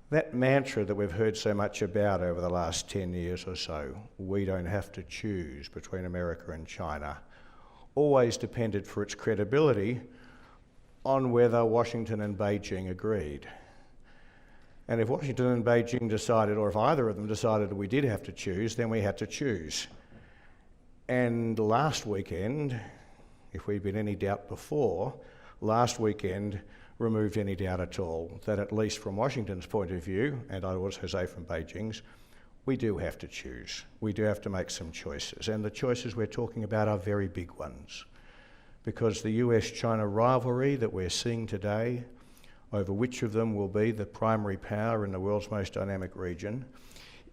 That mantra that we've heard so much about over the last 10 years or so, we don't have to choose between America and China, always depended for its credibility on whether Washington and Beijing agreed. And if Washington and Beijing decided, or if either of them decided that we did have to choose, then we had to choose. And last weekend, if we'd been any doubt before, last weekend removed any doubt at all that, at least from Washington's point of view, and I also say from Beijing's, we do have to choose. We do have to make some choices. And the choices we're talking about are very big ones, because the US-China rivalry that we're seeing today, over which of them will be the primary power in the world's most dynamic region,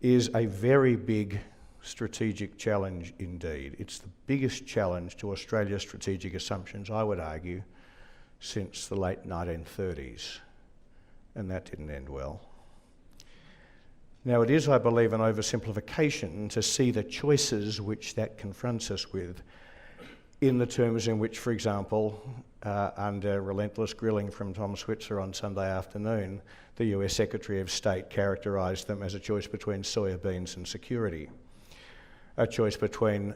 is a very big strategic challenge indeed. It's the biggest challenge to Australia's strategic assumptions, I would argue, since the late 1930s, and that didn't end well. Now, it is, I believe, an oversimplification to see the choices which that confronts us with in the terms in which, for example, under relentless grilling from Tom Switzer on Sunday afternoon, the US Secretary of State characterised them as a choice between soya beans and security, a choice between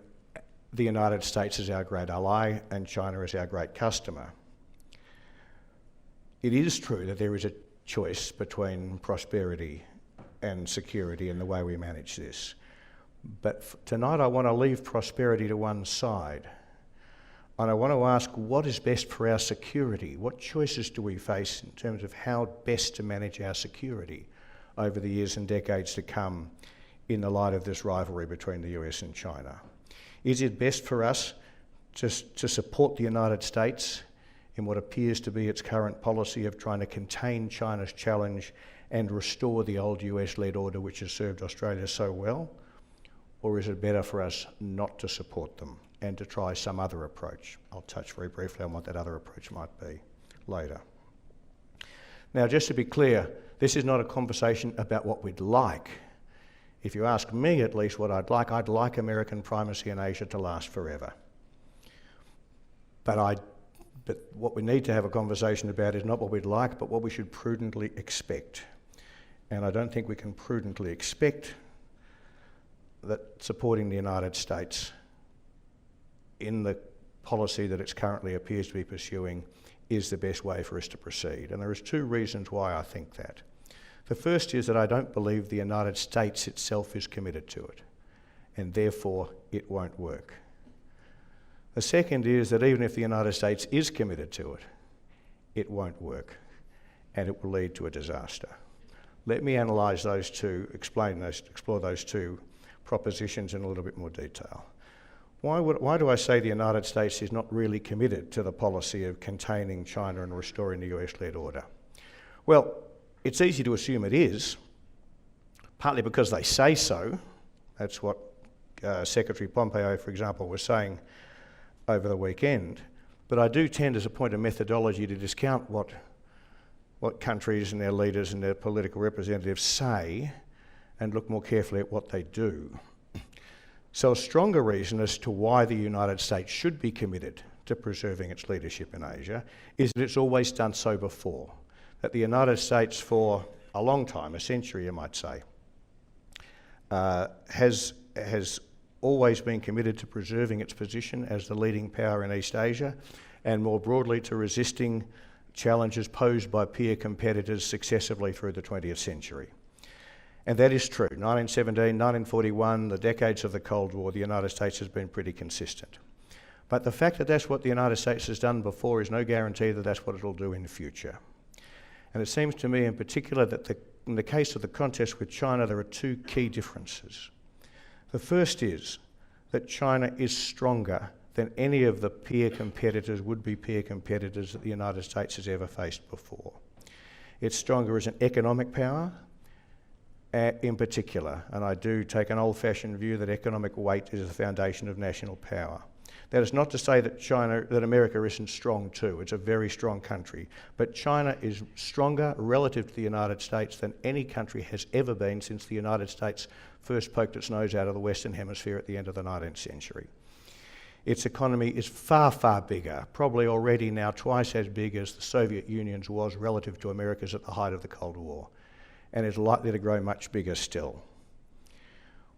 the United States as our great ally and China as our great customer. It is true that there is a choice between prosperity and security in the way we manage this. But tonight I want to leave prosperity to one side. And I want to ask, what is best for our security? What choices do we face in terms of how best to manage our security over the years and decades to come in the light of this rivalry between the US and China? Is it best for us to support the United States in what appears to be its current policy of trying to contain China's challenge and restore the old US-led order which has served Australia so well? Or is it better for us not to support them and to try some other approach? I'll touch very briefly on what that other approach might be later. Now, just to be clear, this is not a conversation about what we'd like. If you ask me at least what I'd like American primacy in Asia to last forever. But what we need to have a conversation about is not what we'd like, but what we should prudently expect. And I don't think we can prudently expect that supporting the United States in the policy that it currently appears to be pursuing is the best way for us to proceed. And there is two reasons why I think that. The first is that I don't believe the United States itself is committed to it, and therefore it won't work. The second is that even if the United States is committed to it, it won't work, and it will lead to a disaster. Let me analyse those two, explore those two propositions in a little bit more detail. Why do I say the United States is not really committed to the policy of containing China and restoring the US-led order? Well, it's easy to assume it is, partly because they say so. That's what Secretary Pompeo, for example, was saying over the weekend. But I do tend, as a point of methodology, to discount what countries and their leaders and their political representatives say and look more carefully at what they do. So a stronger reason as to why the United States should be committed to preserving its leadership in Asia is that it's always done so before. That the United States, for a long time, a century you might say, has always been committed to preserving its position as the leading power in East Asia, and more broadly to resisting challenges posed by peer competitors successively through the 20th century. And that is true. 1917, 1941, the decades of the Cold War, the United States has been pretty consistent. But the fact that that's what the United States has done before is no guarantee that that's what it'll do in the future. And it seems to me in particular that in the case of the contest with China, there are two key differences. The first is that China is stronger than any of the would-be peer competitors that the United States has ever faced before. It's stronger as an economic power, in particular, and I do take an old-fashioned view that economic weight is the foundation of national power. That is not to say that America isn't strong too. It's a very strong country. But China is stronger relative to the United States than any country has ever been since the United States first poked its nose out of the Western Hemisphere at the end of the 19th century. Its economy is far, far bigger, probably already now twice as big as the Soviet Union's was relative to America's at the height of the Cold War. and is likely to grow much bigger still.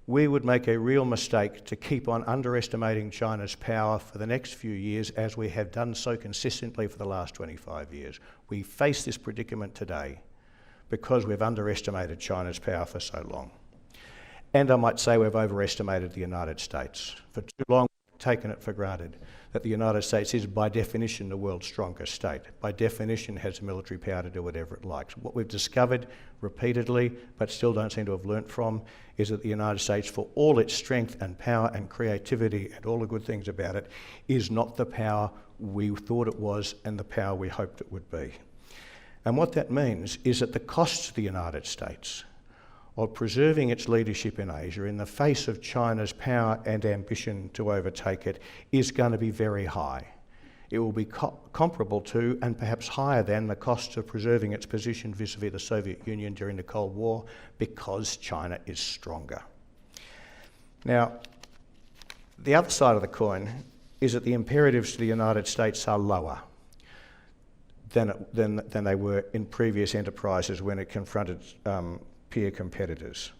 We would make a real mistake to keep on underestimating China's power for the next few years, as we have done so consistently for the last 25 years. We face this predicament today because we've underestimated China's power for so long. And I might say we've overestimated the United States. For too long, we've taken it for granted that the United States is, by definition, the world's strongest state. By definition, has the military power to do whatever it likes. What we've discovered repeatedly, but still don't seem to have learnt from, is that the United States, for all its strength and power and creativity and all the good things about it, is not the power we thought it was and the power we hoped it would be. And what that means is that the cost to the United States of preserving its leadership in Asia in the face of China's power and ambition to overtake it is going to be very high. It will be comparable to, and perhaps higher than, the cost of preserving its position vis-à-vis the Soviet Union during the Cold War, because China is stronger. Now, the other side of the coin is that the imperatives to the United States are lower than they were in previous enterprises when it confronted peer competitors.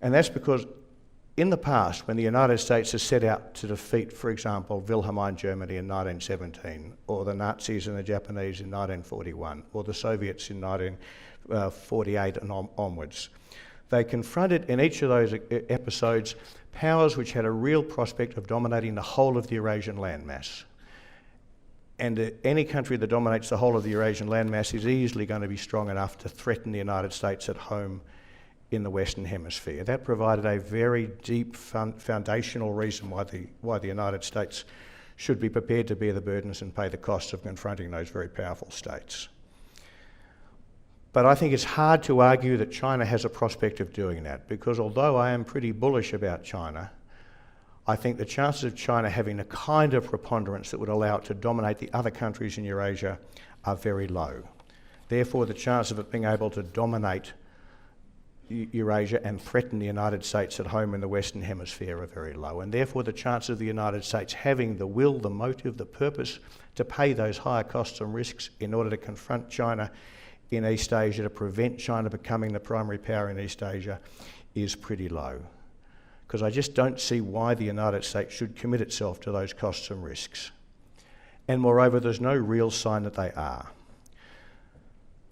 And that's because in the past, when the United States has set out to defeat, for example, Wilhelmine Germany in 1917, or the Nazis and the Japanese in 1941, or the Soviets in 1948 and onwards, they confronted in each of those episodes powers which had a real prospect of dominating the whole of the Eurasian landmass. And any country that dominates the whole of the Eurasian landmass is easily going to be strong enough to threaten the United States at home in the Western Hemisphere. That provided a very deep foundational reason why the United States should be prepared to bear the burdens and pay the costs of confronting those very powerful states. But I think it's hard to argue that China has a prospect of doing that, because although I am pretty bullish about China, I think the chances of China having a kind of preponderance that would allow it to dominate the other countries in Eurasia are very low. Therefore, the chance of it being able to dominate Eurasia and threaten the United States at home in the Western Hemisphere are very low. And therefore, the chance of the United States having the will, the motive, the purpose to pay those higher costs and risks in order to confront China in East Asia, to prevent China becoming the primary power in East Asia, is pretty low. Because I just don't see why the United States should commit itself to those costs and risks. And moreover, there's no real sign that they are.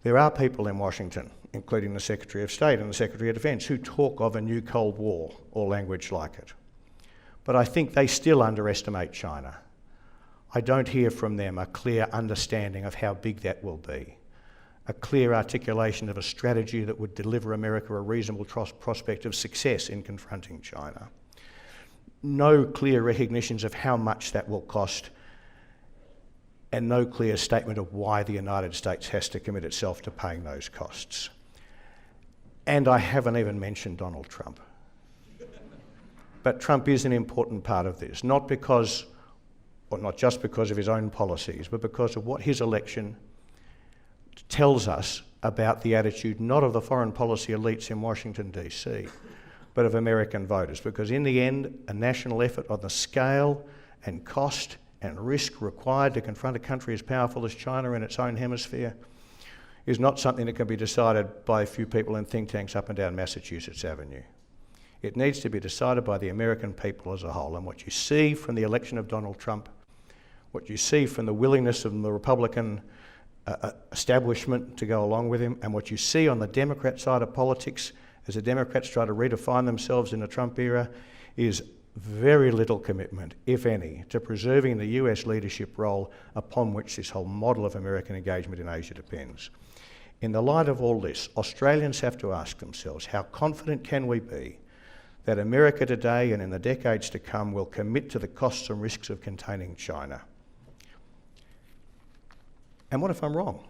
There are people in Washington, including the Secretary of State and the Secretary of Defence, who talk of a new Cold War or language like it. But I think they still underestimate China. I don't hear from them a clear understanding of how big that will be, a clear articulation of a strategy that would deliver America a reasonable prospect of success in confronting China. No clear recognitions of how much that will cost, and no clear statement of why the United States has to commit itself to paying those costs. And I haven't even mentioned Donald Trump. But Trump is an important part of this, not just because of his own policies, but because of what his election tells us about the attitude not of the foreign policy elites in Washington, DC, but of American voters. Because in the end, a national effort on the scale and cost and risk required to confront a country as powerful as China in its own hemisphere is not something that can be decided by a few people in think tanks up and down Massachusetts Avenue. It needs to be decided by the American people as a whole. And what you see from the election of Donald Trump, what you see from the willingness of the Republican establishment to go along with him, and what you see on the Democrat side of politics as the Democrats try to redefine themselves in the Trump era, is very little commitment, if any, to preserving the US leadership role upon which this whole model of American engagement in Asia depends. In the light of all this, Australians have to ask themselves, how confident can we be that America today and in the decades to come will commit to the costs and risks of containing China? And what if I'm wrong?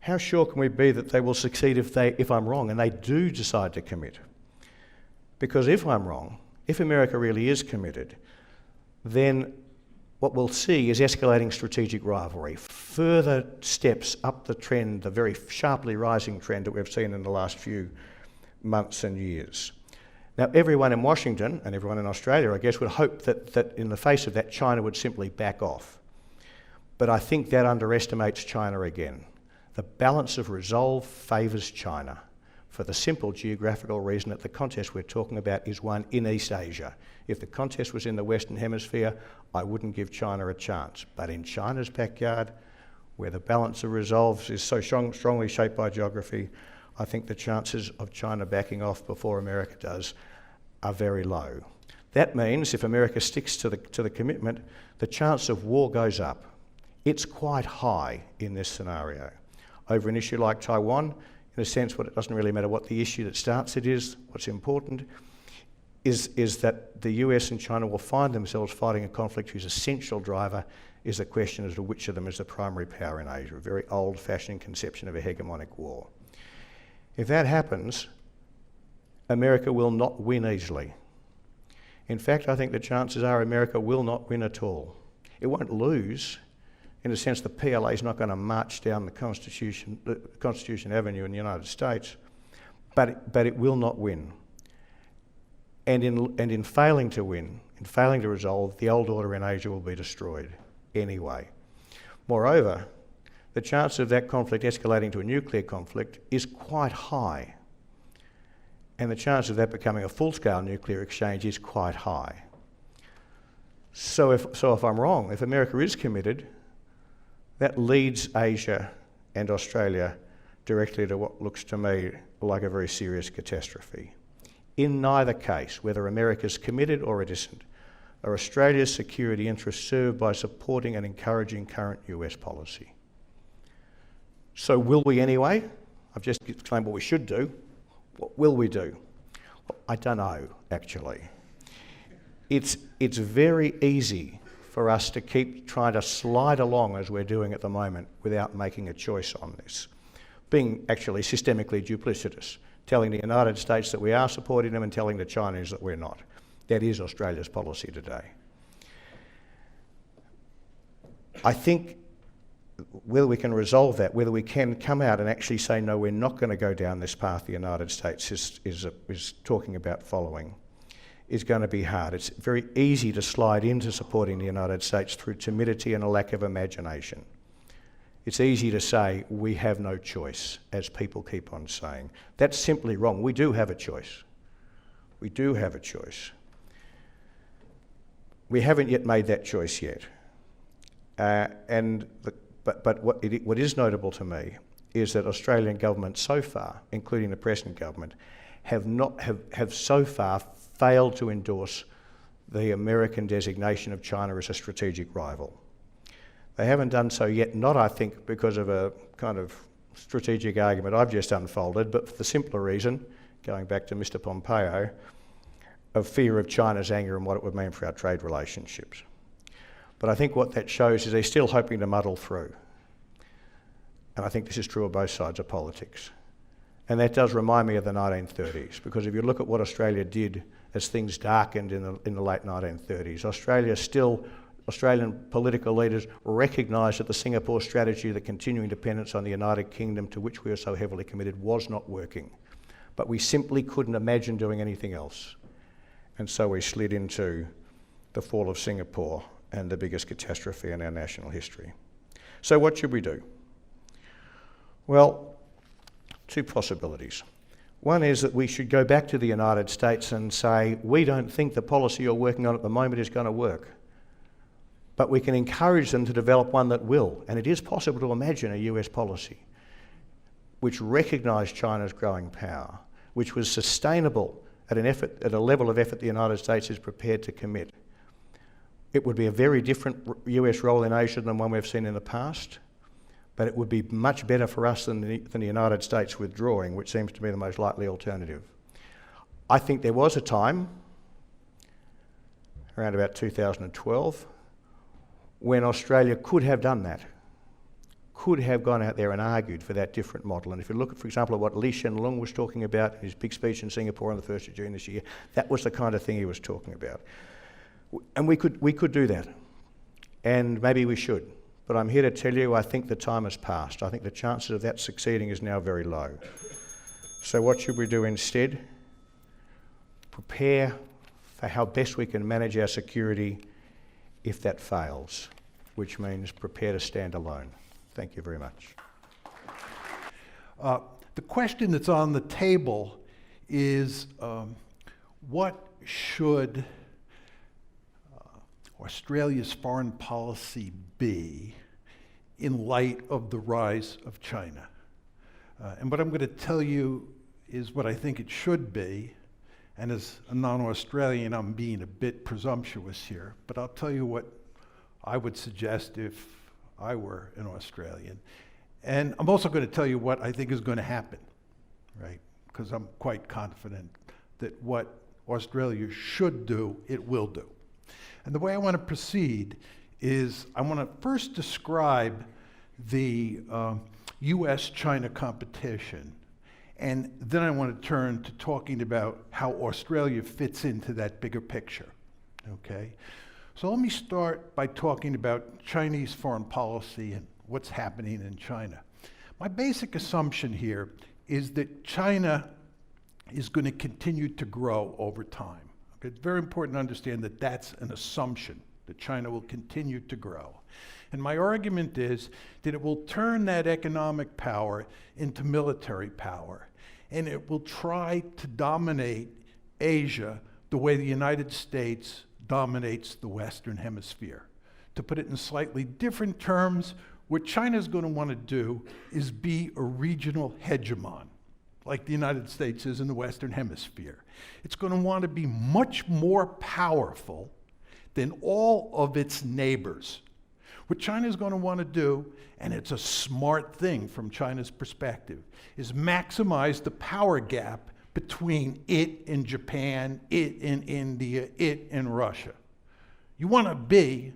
How sure can we be that they will succeed if I'm wrong and they do decide to commit? Because if I'm wrong, if America really is committed, then what we'll see is escalating strategic rivalry, further steps up the trend, the very sharply rising trend that we've seen in the last few months and years. Now, everyone in Washington and everyone in Australia, I guess, would hope that in the face of that, China would simply back off. But I think that underestimates China again. The balance of resolve favours China for the simple geographical reason that the contest we're talking about is one in East Asia. If the contest was in the Western Hemisphere, I wouldn't give China a chance. But in China's backyard, where the balance of resolves is so strongly shaped by geography, I think the chances of China backing off before America does are very low. That means if America sticks to the commitment, the chance of war goes up. It's quite high in this scenario. Over an issue like Taiwan, in a sense, it doesn't really matter what the issue that starts it is. What's important is that the US and China will find themselves fighting a conflict whose essential driver is the question as to which of them is the primary power in Asia, a very old-fashioned conception of a hegemonic war. If that happens, America will not win easily. In fact, I think the chances are America will not win at all. It won't lose. In a sense, the PLA is not going to march down the Constitution Avenue in the United States, but it will not win. And in failing to win, in failing to resolve, the old order in Asia will be destroyed anyway. Moreover, the chance of that conflict escalating to a nuclear conflict is quite high. And the chance of that becoming a full-scale nuclear exchange is quite high. So if I'm wrong, if America is committed, that leads Asia and Australia directly to what looks to me like a very serious catastrophe. In neither case, whether America's committed or it isn't, are Australia's security interests served by supporting and encouraging current US policy. So will we anyway? I've just explained what we should do. What will we do? Well, I don't know, actually. It's very easy for us to keep trying to slide along as we're doing at the moment without making a choice on this, being actually systemically duplicitous, telling the United States that we are supporting them and telling the Chinese that we're not. That is Australia's policy today. I think whether we can resolve that, whether we can come out and actually say, no, we're not going to go down this path the United States is talking about following, is going to be hard. It's very easy to slide into supporting the United States through timidity and a lack of imagination. It's easy to say, we have no choice, as people keep on saying. That's simply wrong. We do have a choice. We do have a choice. We haven't yet made that choice yet. But what is notable to me is that Australian government so far, including the present government, have so far failed to endorse the American designation of China as a strategic rival. They haven't done so yet, not I think because of a kind of strategic argument I've just unfolded, but for the simpler reason, going back to Mr. Pompeo, of fear of China's anger and what it would mean for our trade relationships. But I think what that shows is they're still hoping to muddle through. And I think this is true of both sides of politics. And that does remind me of the 1930s, because if you look at what Australia did as things darkened in the late 1930s, Australian political leaders recognised that the Singapore strategy, the continuing dependence on the United Kingdom, to which we were so heavily committed, was not working. But we simply couldn't imagine doing anything else. And so we slid into the fall of Singapore and the biggest catastrophe in our national history. So what should we do? Well, two possibilities. One is that we should go back to the United States and say, we don't think the policy you're working on at the moment is going to work. But we can encourage them to develop one that will. And it is possible to imagine a US policy which recognised China's growing power, which was sustainable at a level of effort the United States is prepared to commit. It would be a very different US role in Asia than one we've seen in the past, but it would be much better for us than the United States withdrawing, which seems to be the most likely alternative. I think there was a time, around about 2012, when Australia could have done that, could have gone out there and argued for that different model. And if you look at, for example, at what Lee Hsien Loong was talking about in his big speech in Singapore on the 1st of June this year, that was the kind of thing he was talking about. And we could do that, and maybe we should. But I'm here to tell you, I think the time has passed. I think the chances of that succeeding is now very low. So what should we do instead? Prepare for how best we can manage our security if that fails, which means prepare to stand alone. Thank you very much. The question that's on the table is what should Australia's foreign policy be in light of the rise of China? And what I'm going to tell you is what I think it should be. And as a non-Australian, I'm being a bit presumptuous here, but I'll tell you what I would suggest if I were an Australian. And I'm also going to tell you what I think is going to happen, right? Because I'm quite confident that what Australia should do, it will do. And the way I want to proceed is I want to first describe the US-China competition, and then I want to turn to talking about how Australia fits into that bigger picture, okay? So let me start by talking about Chinese foreign policy and what's happening in China. My basic assumption here is that China is going to continue to grow over time. Okay? It's very important to understand that that's an assumption, that China will continue to grow. And my argument is that it will turn that economic power into military power, and it will try to dominate Asia the way the United States dominates the Western Hemisphere. To put it in slightly different terms, what China's going to want to do is be a regional hegemon, like the United States is in the Western Hemisphere. It's going to want to be much more powerful than all of its neighbors. What China's going to want to do, and it's a smart thing from China's perspective, is maximize the power gap between it and Japan, it and India, it and Russia. You want to be,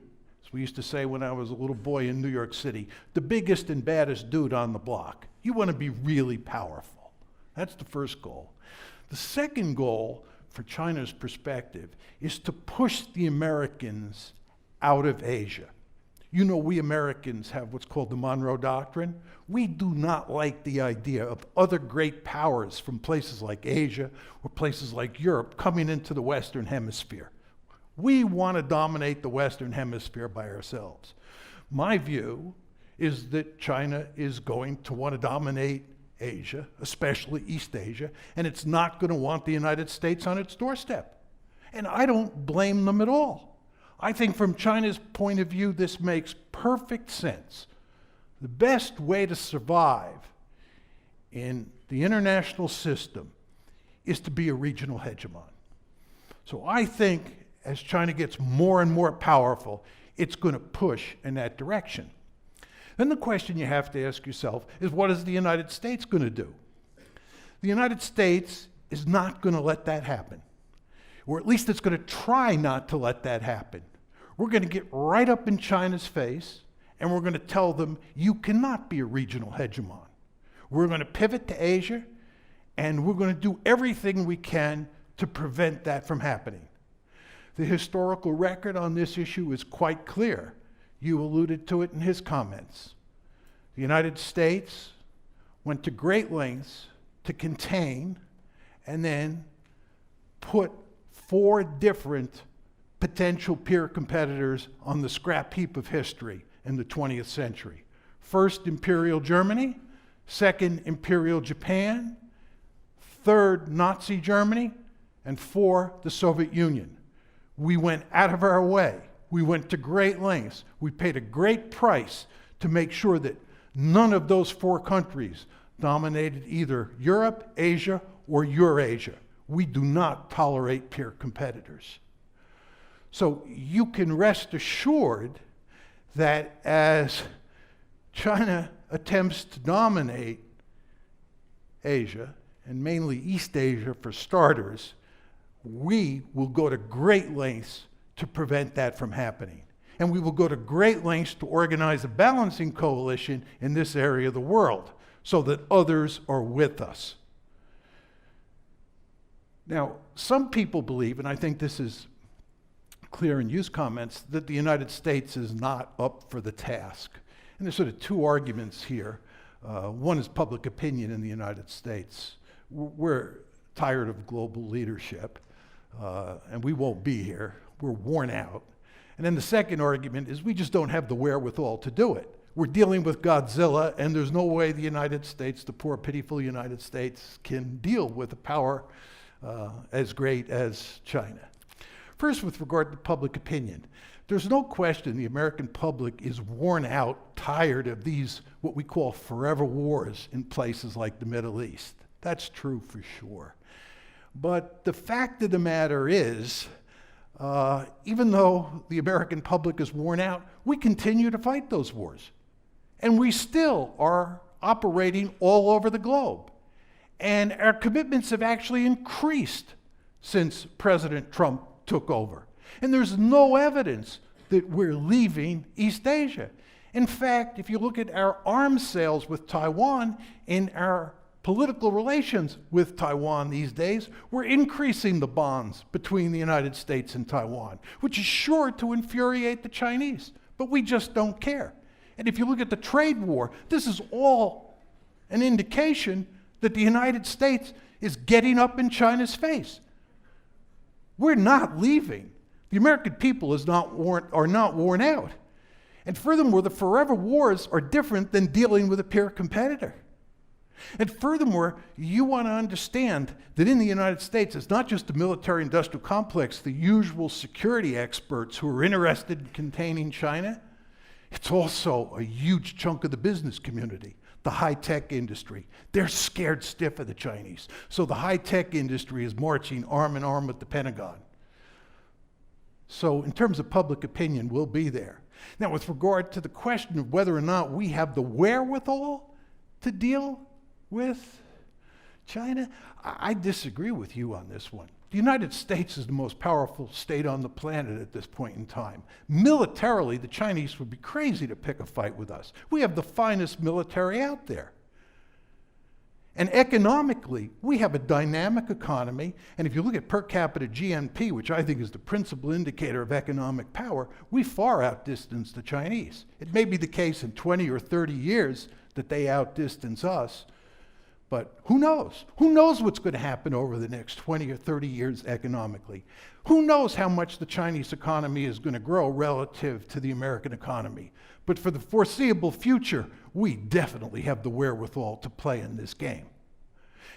as we used to say when I was a little boy in New York City, the biggest and baddest dude on the block. You want to be really powerful. That's the first goal. The second goal, for China's perspective, is to push the Americans out of Asia. You know, we Americans have what's called the Monroe Doctrine. We do not like the idea of other great powers from places like Asia or places like Europe coming into the Western Hemisphere. We want to dominate the Western Hemisphere by ourselves. My view is that China is going to want to dominate Asia, especially East Asia, and it's not going to want the United States on its doorstep. And I don't blame them at all. I think from China's point of view, this makes perfect sense. The best way to survive in the international system is to be a regional hegemon. So I think as China gets more and more powerful, it's going to push in that direction. Then the question you have to ask yourself is, what is the United States going to do? The United States is not going to let that happen. Or at least it's going to try not to let that happen. We're going to get right up in China's face, and we're going to tell them, you cannot be a regional hegemon. We're going to pivot to Asia, and we're going to do everything we can to prevent that from happening. The historical record on this issue is quite clear. You alluded to it in his comments. The United States went to great lengths to contain and then put 4 different potential peer competitors on the scrap heap of history in the 20th century. First, Imperial Germany. Second, Imperial Japan. Third, Nazi Germany. And 4, the Soviet Union. We went out of our way. We went to great lengths. We paid a great price to make sure that none of those 4 countries dominated either Europe, Asia, or Eurasia. We do not tolerate peer competitors. So you can rest assured that as China attempts to dominate Asia, and mainly East Asia for starters, we will go to great lengths to prevent that from happening. And we will go to great lengths to organize a balancing coalition in this area of the world so that others are with us. Now, some people believe, and I think this is clear in Hugh's comments, that the United States is not up for the task. And there's sort of 2 arguments here. One is public opinion in the United States. We're tired of global leadership, and we won't be here. We're worn out. And then the second argument is we just don't have the wherewithal to do it. we're dealing with Godzilla, and there's no way the United States, the poor, pitiful United States, can deal with a power as great as China. First, with regard to public opinion, there's no question the American public is worn out, tired of these, what we call forever wars in places like the Middle East. That's true for sure. But the fact of the matter is, even though the American public is worn out, we continue to fight those wars. And we still are operating all over the globe. And our commitments have actually increased since President Trump took over. And there's no evidence that we're leaving East Asia. In fact, if you look at our arms sales with Taiwan and our political relations with Taiwan these days, we're increasing the bonds between the United States and Taiwan, which is sure to infuriate the Chinese, but we just don't care. And if you look at the trade war, this is all an indication that the United States is getting up in China's face. We're not leaving. The American people are not worn out. And furthermore, the forever wars are different than dealing with a peer competitor. And furthermore, you want to understand that in the United States, it's not just the military-industrial complex, the usual security experts who are interested in containing China. It's also a huge chunk of the business community, the high-tech industry. They're scared stiff of the Chinese. So the high-tech industry is marching arm in arm with the Pentagon. So in terms of public opinion, we'll be there. Now, with regard to the question of whether or not we have the wherewithal to deal with China, I disagree with you on this one. The United States is the most powerful state on the planet at this point in time. Militarily, the Chinese would be crazy to pick a fight with us. We have the finest military out there. And economically, we have a dynamic economy, and if you look at per capita GNP, which I think is the principal indicator of economic power, we far outdistance the Chinese. It may be the case in 20 or 30 years that they outdistance us, but who knows? Who knows what's going to happen over the next 20 or 30 years economically? Who knows how much the Chinese economy is going to grow relative to the American economy? But for the foreseeable future, we definitely have the wherewithal to play in this game.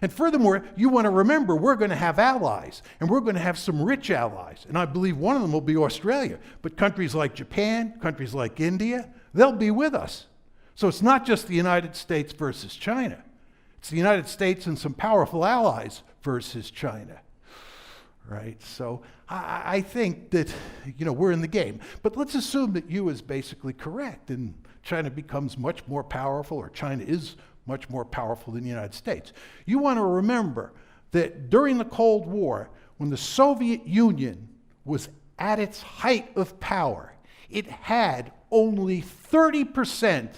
And furthermore, you want to remember, we're going to have allies, and we're going to have some rich allies. And I believe one of them will be Australia. But countries like Japan, countries like India, they'll be with us. So it's not just the United States versus China. It's the United States and some powerful allies versus China, right? So I think that, we're in the game. But let's assume that you is basically correct and China becomes much more powerful, or China is much more powerful than the United States. You want to remember that during the Cold War, when the Soviet Union was at its height of power, it had only 30%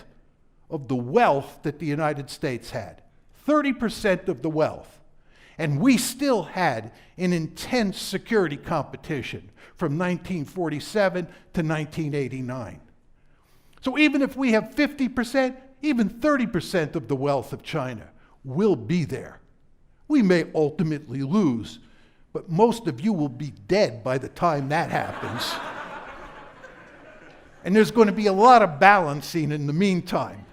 of the wealth that the United States had. 30% of the wealth. And we still had an intense security competition from 1947 to 1989. So even if we have 50%, even 30% of the wealth of China will be there. We may ultimately lose, but most of you will be dead by the time that happens. And there's going to be a lot of balancing in the meantime.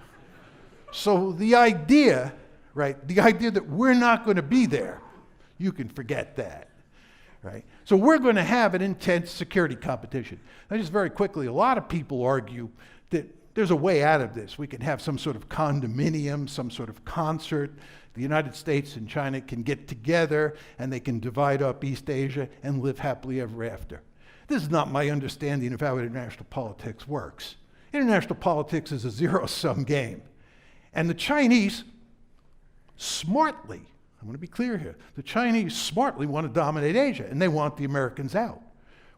So the idea that we're not going to be there, you can forget that, right? So we're going to have an intense security competition. Now, just very quickly, a lot of people argue that there's a way out of this. We can have some sort of condominium, some sort of concert. The United States and China can get together and they can divide up East Asia and live happily ever after. This is not my understanding of how international politics works. International politics is a zero-sum game. And the Chinese smartly, I want to be clear here, the Chinese smartly want to dominate Asia, and they want the Americans out.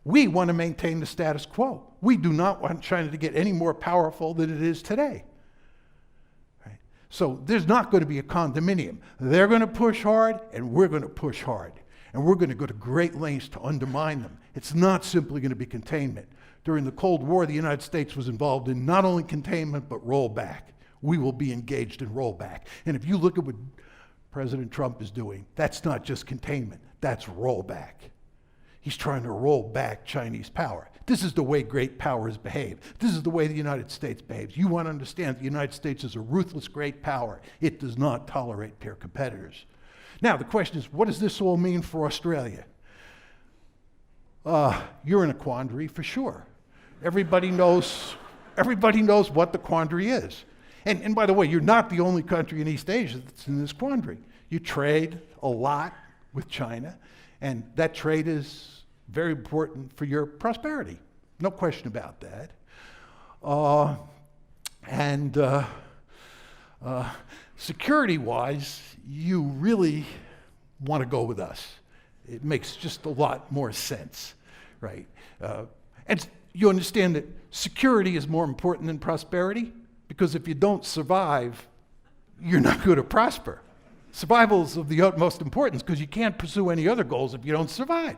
We want to maintain the status quo. We do not want China to get any more powerful than it is today. Right? So there's not going to be a condominium. They're going to push hard, and we're going to push hard. And we're going to go to great lengths to undermine them. It's not simply going to be containment. During the Cold War, the United States was involved in not only containment, but rollback. We will be engaged in rollback. And if you look at what President Trump is doing, that's not just containment, that's rollback. He's trying to roll back Chinese power. This is the way great powers behave. This is the way the United States behaves. You want to understand the United States is a ruthless great power. It does not tolerate peer competitors. Now, the question is, what does this all mean for Australia? You're in a quandary for sure. Everybody knows what the quandary is. And by the way, you're not the only country in East Asia that's in this quandary. You trade a lot with China, and that trade is very important for your prosperity. No question about that. Security-wise, you really want to go with us. It makes just a lot more sense, right? And you understand that security is more important than prosperity, because if you don't survive, you're not going to prosper. Survival is of the utmost importance because you can't pursue any other goals if you don't survive,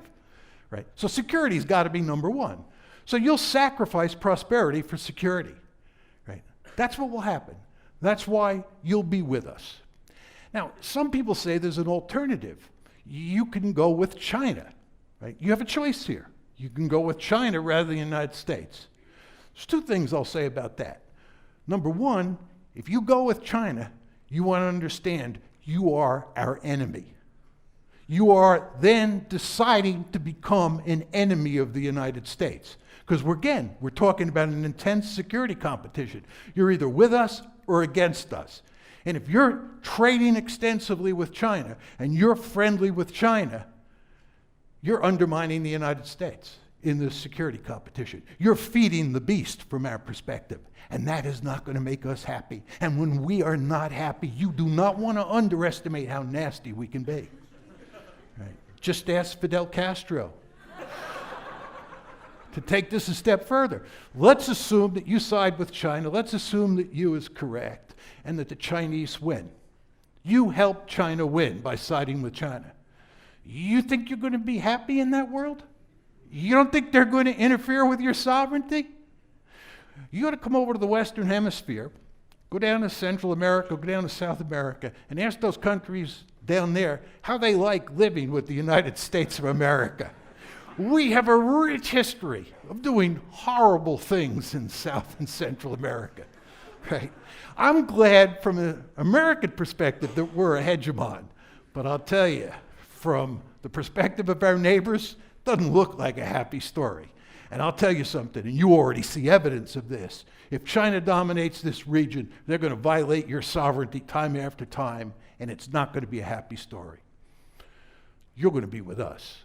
right? So security's got to be number one. So you'll sacrifice prosperity for security, right? That's what will happen. That's why you'll be with us. Now, some people say there's an alternative. You can go with China, right? You have a choice here. You can go with China rather than the United States. There's two things I'll say about that. Number one, if you go with China, you want to understand you are our enemy. You are then deciding to become an enemy of the United States. Because we're talking about an intense security competition. You're either with us or against us. And if you're trading extensively with China and you're friendly with China, you're undermining the United States in this security competition. You're feeding the beast from our perspective. And that is not going to make us happy. And when we are not happy, you do not want to underestimate how nasty we can be. Right? Just ask Fidel Castro. To take this a step further, let's assume that you side with China. Let's assume that you is correct and that the Chinese win. You help China win by siding with China. You think you're going to be happy in that world? You don't think they're going to interfere with your sovereignty? You got to come over to the Western Hemisphere, go down to Central America, go down to South America, and ask those countries down there how they like living with the United States of America. We have a rich history of doing horrible things in South and Central America, right? I'm glad from an American perspective that we're a hegemon, but I'll tell you, from the perspective of our neighbors, it doesn't look like a happy story. And I'll tell you something, and you already see evidence of this. If China dominates this region, they're going to violate your sovereignty time after time, and it's not going to be a happy story. You're going to be with us.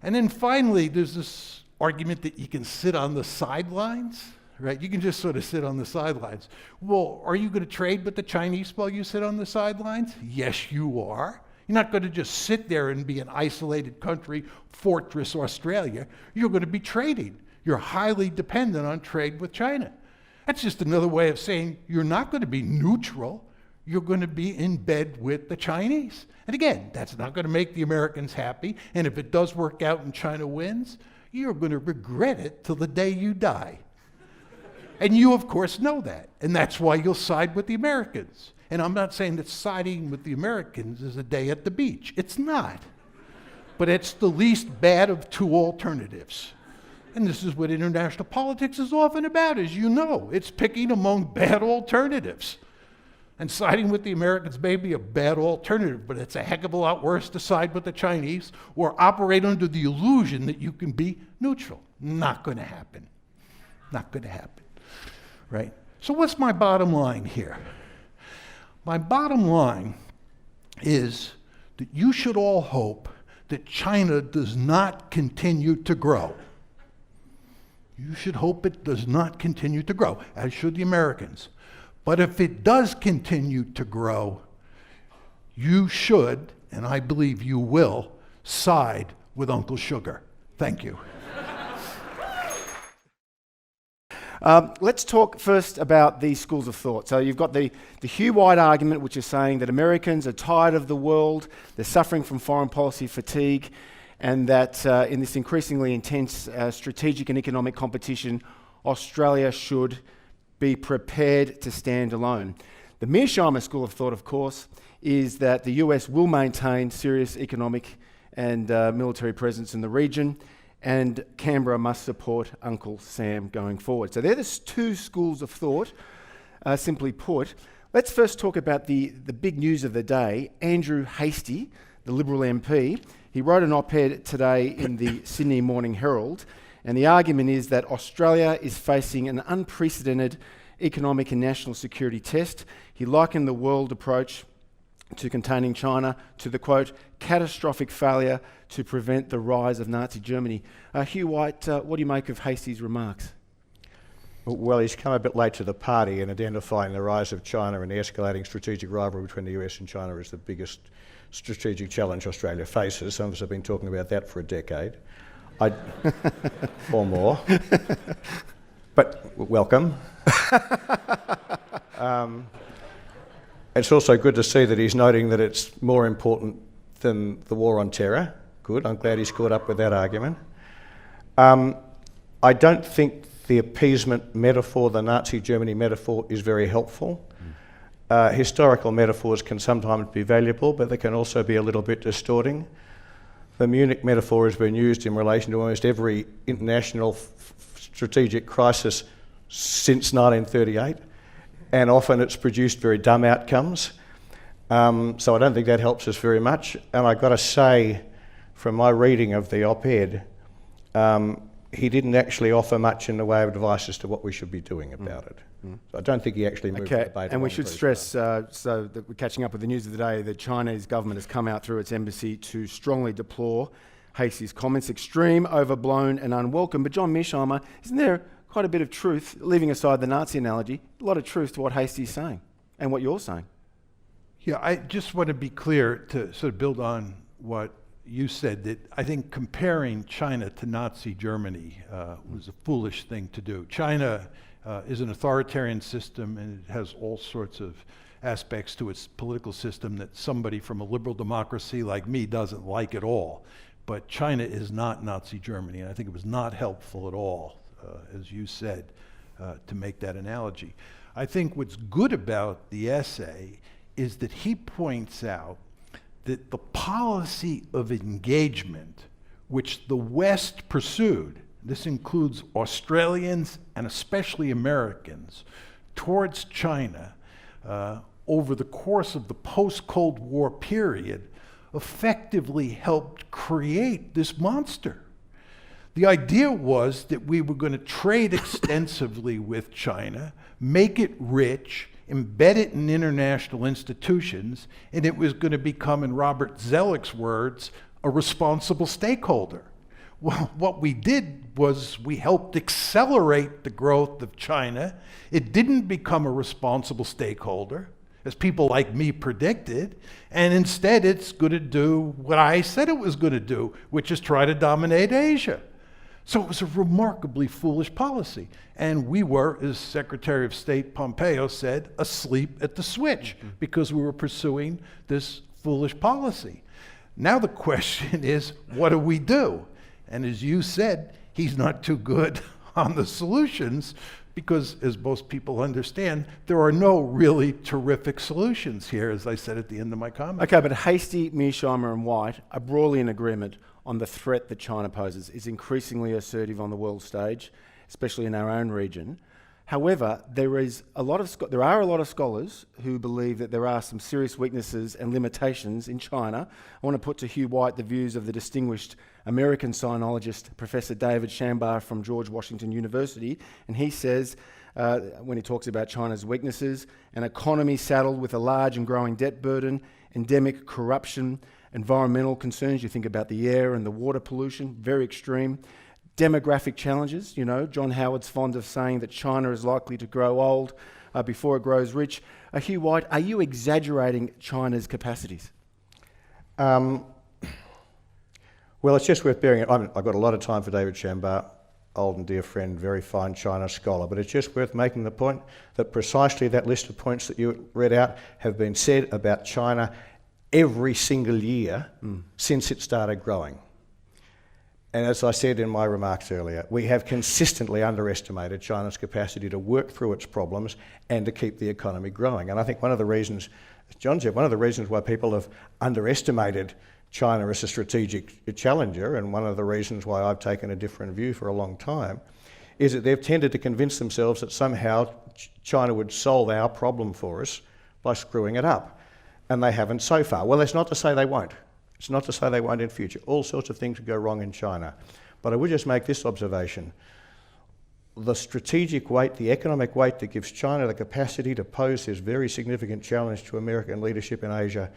And then finally, there's this argument that you can sit on the sidelines, right? You can just sort of sit on the sidelines. Well, are you going to trade with the Chinese while you sit on the sidelines? Yes, you are. You're not going to just sit there and be an isolated country, fortress Australia. You're going to be trading. You're highly dependent on trade with China. That's just another way of saying you're not going to be neutral. You're going to be in bed with the Chinese. And again, that's not going to make the Americans happy. And if it does work out and China wins, you're going to regret it till the day you die. And you, of course, know that. And that's why you'll side with the Americans. And I'm not saying that siding with the Americans is a day at the beach. It's not. But it's the least bad of two alternatives. And this is what international politics is often about, as you know. It's picking among bad alternatives. And siding with the Americans may be a bad alternative, but it's a heck of a lot worse to side with the Chinese or operate under the illusion that you can be neutral. Not going to happen. Not going to happen. Right? So what's my bottom line here? My bottom line is that you should all hope that China does not continue to grow. You should hope it does not continue to grow, as should the Americans. But if it does continue to grow, you should, and I believe you will, side with Uncle Sugar. Thank you. Let's talk first about these schools of thought. So you've got the Hugh White argument, which is saying that Americans are tired of the world, they're suffering from foreign policy fatigue, and that in this increasingly intense strategic and economic competition, Australia should be prepared to stand alone. The Mearsheimer school of thought, of course, is that the US will maintain serious economic and military presence in the region, and Canberra must support Uncle Sam going forward. So they're the two schools of thought, simply put. Let's first talk about the big news of the day. Andrew Hastie, the Liberal MP, he wrote an op-ed today in the Sydney Morning Herald, and the argument is that Australia is facing an unprecedented economic and national security test. He likened the world approach to containing China to the, quote, catastrophic failure to prevent the rise of Nazi Germany. Hugh White, what do you make of Hastie's remarks? Well, he's come a bit late to the party in identifying the rise of China and the escalating strategic rivalry between the US and China as the biggest strategic challenge Australia faces. Some of us have been talking about that for a decade. Or more. But welcome. It's also good to see that he's noting that it's more important than the war on terror. Good, I'm glad he's caught up with that argument. I don't think the appeasement metaphor, the Nazi Germany metaphor, is very helpful. Historical metaphors can sometimes be valuable, but they can also be a little bit distorting. The Munich metaphor has been used in relation to almost every international strategic crisis since 1938, and often it's produced very dumb outcomes. So I don't think that helps us very much. And I've got to say, from my reading of the op-ed, he didn't actually offer much in the way of advice as to what we should be doing about it. So I don't think he actually moved the debate. And we should stress, so that we're catching up with the news of the day, the Chinese government has come out through its embassy to strongly deplore Hastie's comments, extreme, overblown and unwelcome. But John Mearsheimer, isn't there quite a bit of truth, leaving aside the Nazi analogy, a lot of truth to what Hastie's saying and what you're saying? Yeah, I just want to be clear to sort of build on what you said, that I think comparing China to Nazi Germany was a foolish thing to do. China is an authoritarian system, and it has all sorts of aspects to its political system that somebody from a liberal democracy like me doesn't like at all. But China is not Nazi Germany, and I think it was not helpful at all, as you said, to make that analogy. I think what's good about the essay is that he points out that the policy of engagement which the West pursued, this includes Australians and especially Americans, towards China over the course of the post-Cold War period effectively helped create this monster. The idea was that we were going to trade extensively with China, make it rich, embed it in international institutions, and it was going to become, in Robert Zoellick's words, a responsible stakeholder. Well, what we did was we helped accelerate the growth of China. It didn't become a responsible stakeholder, as people like me predicted, and instead it's going to do what I said it was going to do, which is try to dominate Asia. So it was a remarkably foolish policy. And we were, as Secretary of State Pompeo said, asleep at the switch because we were pursuing this foolish policy. Now the question is, what do we do? And as you said, he's not too good on the solutions because, as most people understand, there are no really terrific solutions here, as I said at the end of my comment. Okay, but Hastie, Mearsheimer and White are broadly in agreement on the threat that China poses. It's increasingly assertive on the world stage, especially in our own region. However, there are a lot of scholars who believe that there are some serious weaknesses and limitations in China. I want to put to Hugh White the views of the distinguished American sinologist, Professor David Shambar from George Washington University, and he says, when he talks about China's weaknesses, an economy saddled with a large and growing debt burden, endemic corruption, environmental concerns, you think about the air and the water pollution, very extreme. Demographic challenges, you know, John Howard's fond of saying that China is likely to grow old before it grows rich. Hugh White, are you exaggerating China's capacities? Well, it's just worth bearing it. I've got a lot of time for David Shambar, old and dear friend, very fine China scholar, but it's just worth making the point that precisely that list of points that you read out have been said about China every single year since it started growing. And as I said in my remarks earlier, we have consistently underestimated China's capacity to work through its problems and to keep the economy growing. And I think one of the reasons, as John said, one of the reasons why people have underestimated China as a strategic challenger, and one of the reasons why I've taken a different view for a long time, is that they've tended to convince themselves that somehow China would solve our problem for us by screwing it up. And they haven't so far. Well, that's not to say they won't. It's not to say they won't in future. All sorts of things could go wrong in China. But I would just make this observation. The strategic weight, the economic weight that gives China the capacity to pose this very significant challenge to American leadership in Asia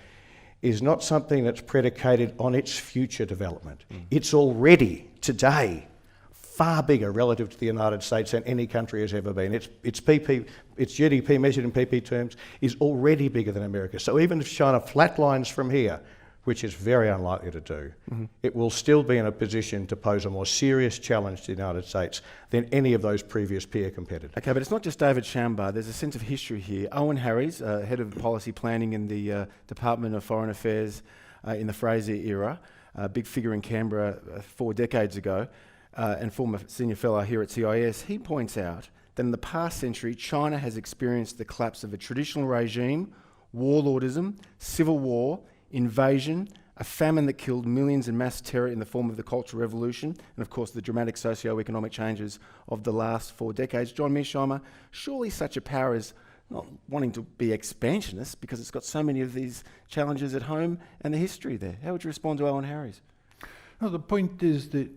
is not something that's predicated on its future development. It's already, today, far bigger relative to the United States than any country has ever been. Its GDP measured in PP terms is already bigger than America. So even if China flatlines from here, which is very unlikely to do, it will still be in a position to pose a more serious challenge to the United States than any of those previous peer competitors. Okay, but it's not just David Shambar. There's a sense of history here. Owen Harries, head of policy planning in the Department of Foreign Affairs in the Fraser era, a big figure in Canberra 4 decades ago, and former senior fellow here at CIS, he points out that in the past century, China has experienced the collapse of a traditional regime, warlordism, civil war, invasion, a famine that killed millions and mass terror in the form of the Cultural Revolution, and of course the dramatic socio-economic changes of the last 4 decades. John Mearsheimer, surely such a power is not wanting to be expansionist because it's got so many of these challenges at home and the history there. How would you respond to Owen Harries? No, the point is that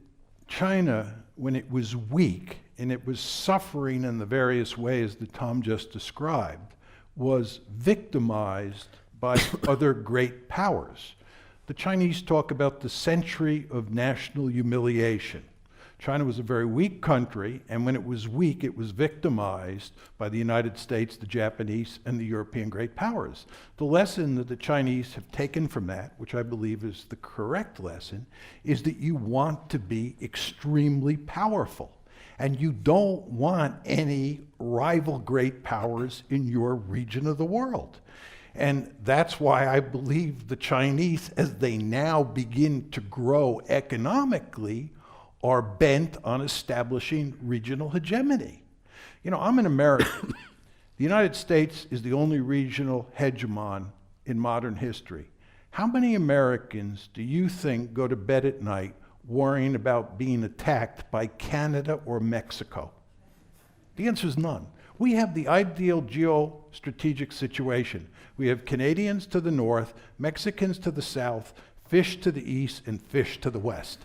China, when it was weak and it was suffering in the various ways that Tom just described, was victimized by other great powers. The Chinese talk about the century of national humiliation. China was a very weak country, and when it was weak, it was victimized by the United States, the Japanese, and the European great powers. The lesson that the Chinese have taken from that, which I believe is the correct lesson, is that you want to be extremely powerful, and you don't want any rival great powers in your region of the world. And that's why I believe the Chinese, as they now begin to grow economically, are bent on establishing regional hegemony. You know, I'm an American. The United States is the only regional hegemon in modern history. How many Americans do you think go to bed at night worrying about being attacked by Canada or Mexico? The answer is none. We have the ideal geostrategic situation. We have Canadians to the north, Mexicans to the south, fish to the east, and fish to the west.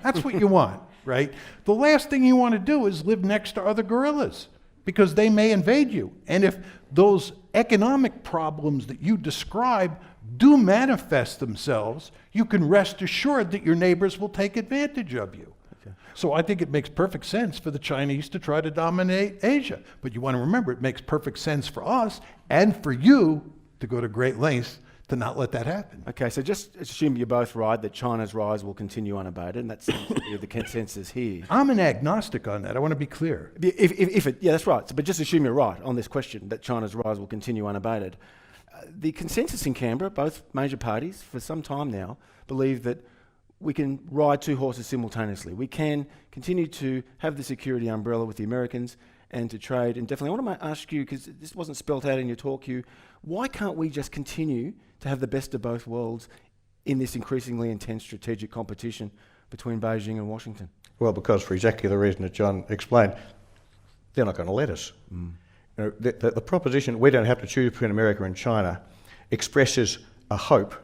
That's what you want, right? The last thing you want to do is live next to other gorillas because they may invade you. And if those economic problems that you describe do manifest themselves, you can rest assured that your neighbors will take advantage of you. So I think it makes perfect sense for the Chinese to try to dominate Asia. But you want to remember, it makes perfect sense for us and for you to go to great lengths to not let that happen. Okay, so just assume you're both right that China's rise will continue unabated, and that's the consensus here. I'm an agnostic on that. I want to be clear. Yeah, that's right. But just assume you're right on this question, that China's rise will continue unabated. The consensus in Canberra, both major parties, for some time now, believe that we can ride 2 horses simultaneously. We can continue to have the security umbrella with the Americans and to trade. And definitely, I want to ask you, because this wasn't spelt out in your talk, Hugh, why can't we just continue to have the best of both worlds in this increasingly intense strategic competition between Beijing and Washington? Well, because for exactly the reason that John explained, they're not going to let us. You know, the proposition we don't have to choose between America and China expresses a hope,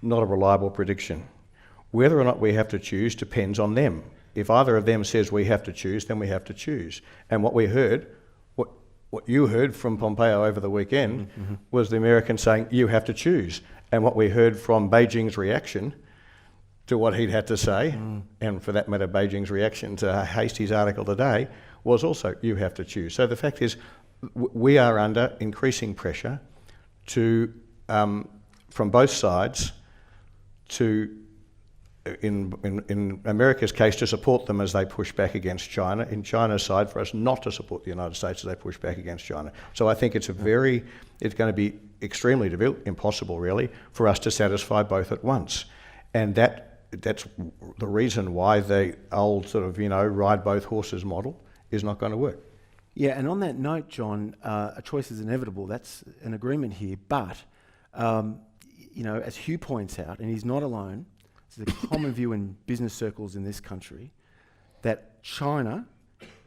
not a reliable prediction. Whether or not we have to choose depends on them. If either of them says we have to choose, then we have to choose. And what we heard, what you heard from Pompeo over the weekend was the Americans saying, you have to choose. And what we heard from Beijing's reaction to what he'd had to say, and for that matter, Beijing's reaction to Hastie's article today, was also, you have to choose. So the fact is, we are under increasing pressure to, from both sides, to in America's case, to support them as they push back against China. In China's side, for us not to support the United States as they push back against China. So I think it's going to be extremely impossible, really, for us to satisfy both at once. And that's the reason why the old sort of, ride both horses model is not going to work. Yeah, and on that note, John, a choice is inevitable. That's an agreement here. But as Hugh points out, and he's not alone, it's a common view in business circles in this country, that China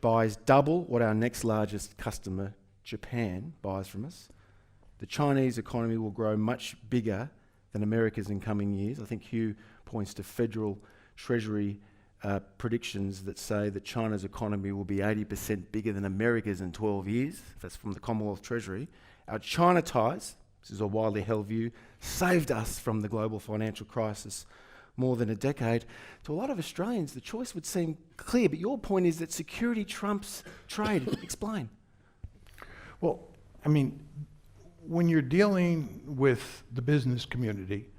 buys double what our next largest customer, Japan, buys from us. The Chinese economy will grow much bigger than America's in coming years. I think Hugh points to federal Treasury predictions that say that China's economy will be 80% bigger than America's in 12 years. That's from the Commonwealth Treasury. Our China ties, this is a widely held view, saved us from the global financial crisis more than a decade. To a lot of Australians, the choice would seem clear, but your point is that security trumps trade. Explain. Well, I mean, when you're dealing with the business community,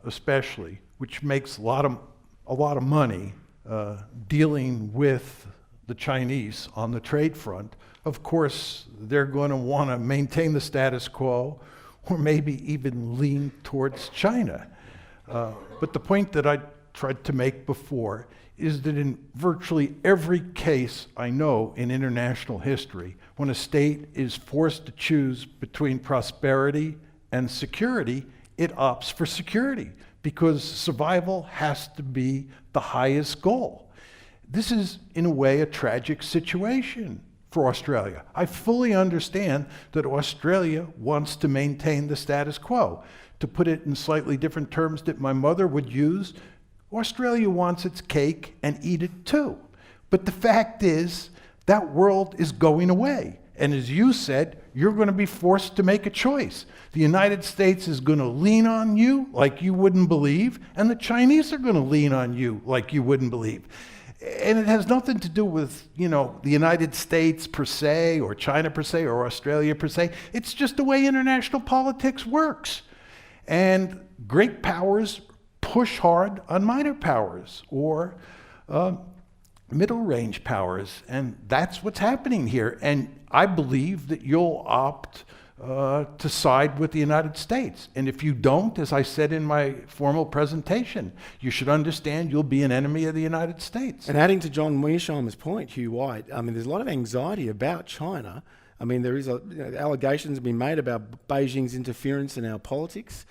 especially, which makes a lot of money dealing with the Chinese on the trade front, of course, they're going to want to maintain the status quo or maybe even lean towards China. But the point that I tried to make before is that in virtually every case I know in international history, when a state is forced to choose between prosperity and security, it opts for security because survival has to be the highest goal. This is, in a way, a tragic situation for Australia. I fully understand that Australia wants to maintain the status quo. To put it in slightly different terms that my mother would use, Australia wants its cake and eat it too. But the fact is, that world is going away. And as you said, you're going to be forced to make a choice. The United States is going to lean on you like you wouldn't believe, and the Chinese are going to lean on you like you wouldn't believe. And it has nothing to do with, the United States per se, or China per se, or Australia per se. It's just the way international politics works. And great powers push hard on minor powers or middle-range powers, and that's what's happening here. And I believe that you'll opt to side with the United States. And if you don't, as I said in my formal presentation, you should understand you'll be an enemy of the United States. And adding to John Mearsheimer's point, Hugh White, there's a lot of anxiety about China. There is allegations have been made about Beijing's interference in our politics,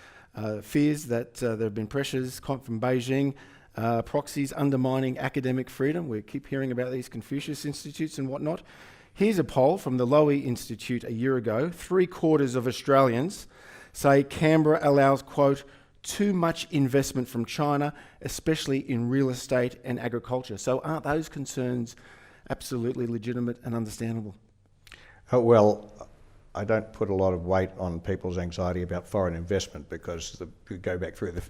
fears that there have been pressures from Beijing, proxies undermining academic freedom. We keep hearing about these Confucius Institutes and whatnot. Here's a poll from the Lowy Institute a year ago. 3/4 of Australians say Canberra allows, quote, too much investment from China, especially in real estate and agriculture. So aren't those concerns absolutely legitimate and understandable? Well, I don't put a lot of weight on people's anxiety about foreign investment because you go back through the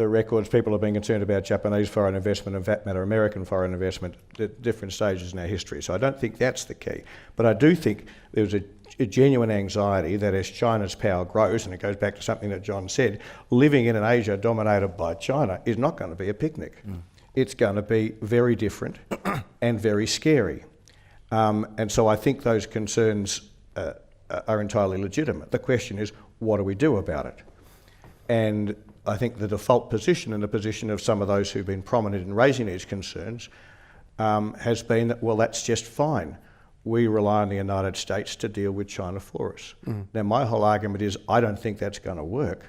records. People have been concerned about Japanese foreign investment and, for that matter, American foreign investment at different stages in our history. So I don't think that's the key. But I do think there's a genuine anxiety that as China's power grows, and it goes back to something that John said, living in an Asia dominated by China is not going to be a picnic. It's going to be very different and very scary. And so I think those concerns are entirely legitimate. The question is, what do we do about it? And I think the default position and the position of some of those who've been prominent in raising these concerns has been that, well, that's just fine. We rely on the United States to deal with China for us. Now, my whole argument is I don't think that's going to work.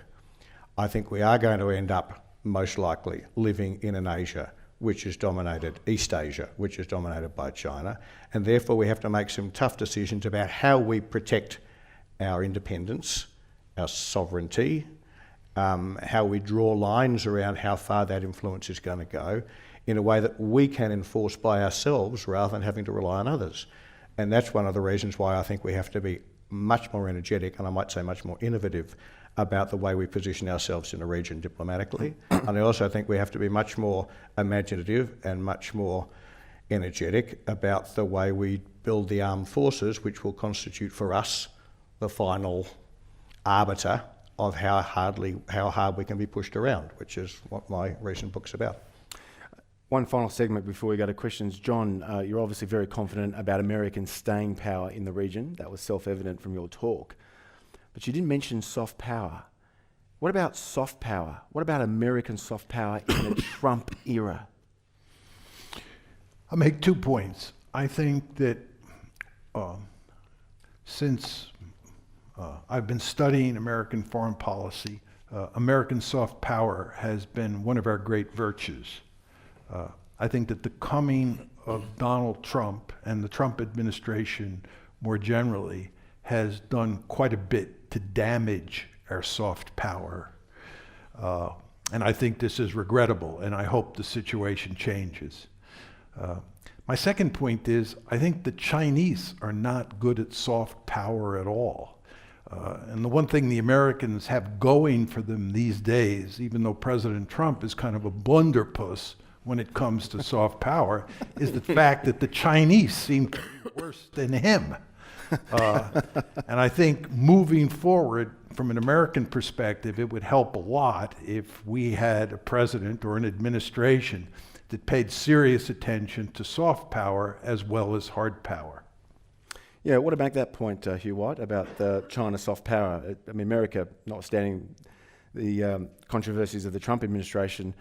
I think we are going to end up, most likely, living in an Asia which is dominated, East Asia, which is dominated by China, and therefore we have to make some tough decisions about how we protect our independence, our sovereignty, how we draw lines around how far that influence is going to go in a way that we can enforce by ourselves rather than having to rely on others. And that's one of the reasons why I think we have to be much more energetic, and I might say much more innovative, about the way we position ourselves in the region diplomatically. And I also think we have to be much more imaginative and much more energetic about the way we build the armed forces, which will constitute for us the final arbiter of how hard we can be pushed around, which is what my recent book's about. One final segment before we go to questions. John, you're obviously very confident about American staying power in the region. That was self-evident from your talk. But you didn't mention soft power. What about soft power? What about American soft power in the Trump era? I'll make 2 points. I think that since I've been studying American foreign policy. American soft power has been one of our great virtues. I think that the coming of Donald Trump and the Trump administration more generally has done quite a bit to damage our soft power. And I think this is regrettable, and I hope the situation changes. My second point is, I think the Chinese are not good at soft power at all. And the one thing the Americans have going for them these days, even though President Trump is kind of a blunderpuss when it comes to soft power, is the fact that the Chinese seem to be worse than him. And I think moving forward, from an American perspective, it would help a lot if we had a president or an administration that paid serious attention to soft power as well as hard power. Yeah, what about that point, Hugh White, about China soft power? I mean, America, notwithstanding the controversies of the Trump administration,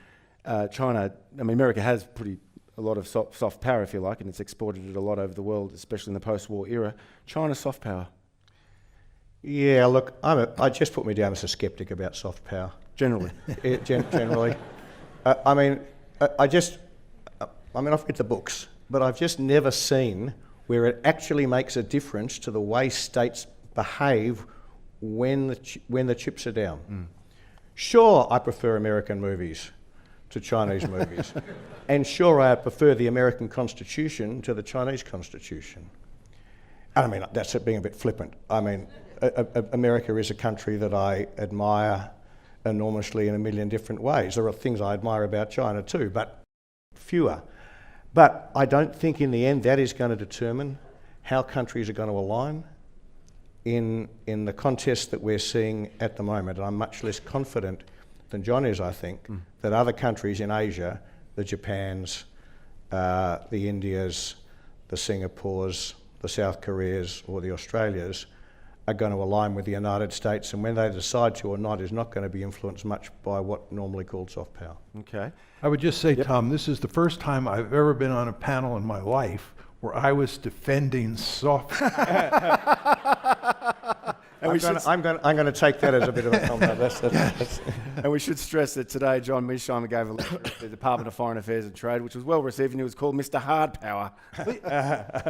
America has a lot of soft power, if you like, and it's exported it a lot over the world, especially in the post-war era. China's soft power. Yeah, look, I just put me down as a skeptic about soft power. Generally. Generally. I've read the books, but I've just never seen where it actually makes a difference to the way states behave when the chips are down. Mm. Sure, I prefer American movies to Chinese movies. And sure, I prefer the American Constitution to the Chinese Constitution. And I mean, that's being a bit flippant. I mean, America is a country that I admire enormously in a million different ways. There are things I admire about China too, but fewer. But I don't think in the end that is going to determine how countries are going to align in the contest that we're seeing at the moment. And I'm much less confident than John is, I think, that other countries in Asia, the Japans, the Indias, the Singapores, the South Koreas or the Australias are going to align with the United States, and when they decide to or not is not going to be influenced much by what normally called soft power. Okay. I would just say, Tom, this is the first time I've ever been on a panel in my life where I was defending soft power. I'm going to take that as a bit of a compliment. And we should stress that today John Mearsheimer gave a lecture at the Department of Foreign Affairs and Trade, which was well received, and it was called Mr. Hard Power.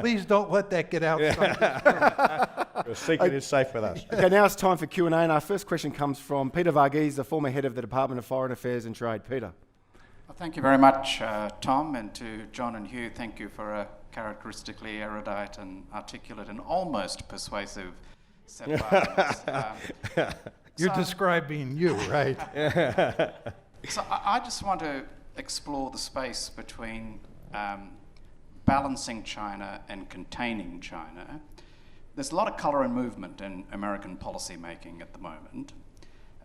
Please don't let that get out. The secret is safe with us. Okay, now it's time for Q&A, and our first question comes from Peter Varghese, the former head of the Department of Foreign Affairs and Trade. Peter. Well, thank you very much, Tom, and to John and Hugh, thank you for a characteristically erudite and articulate and almost persuasive set of arguments. You're describing you, right? So I just want to explore the space between balancing China and containing China. There's a lot of colour and movement in American policy making at the moment,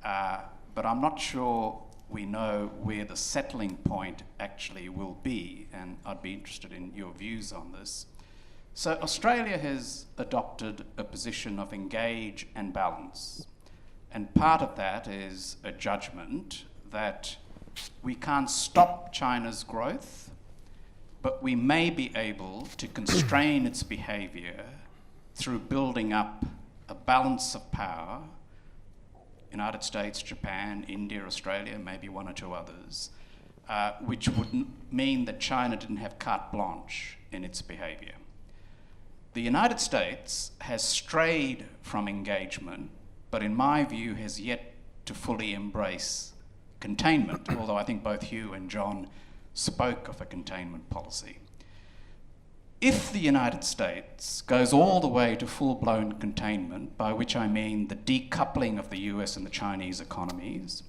but I'm not sure we know where the settling point actually will be, and I'd be interested in your views on this. So Australia has adopted a position of engage and balance, and part of that is a judgment that we can't stop China's growth, but we may be able to constrain its behaviour through building up a balance of power, United States, Japan, India, Australia, maybe one or two others, which would mean that China didn't have carte blanche in its behaviour. The United States has strayed from engagement, but in my view has yet to fully embrace containment, although I think both Hugh and John spoke of a containment policy. If the United States goes all the way to full-blown containment, by which I mean the decoupling of the US and the Chinese economies,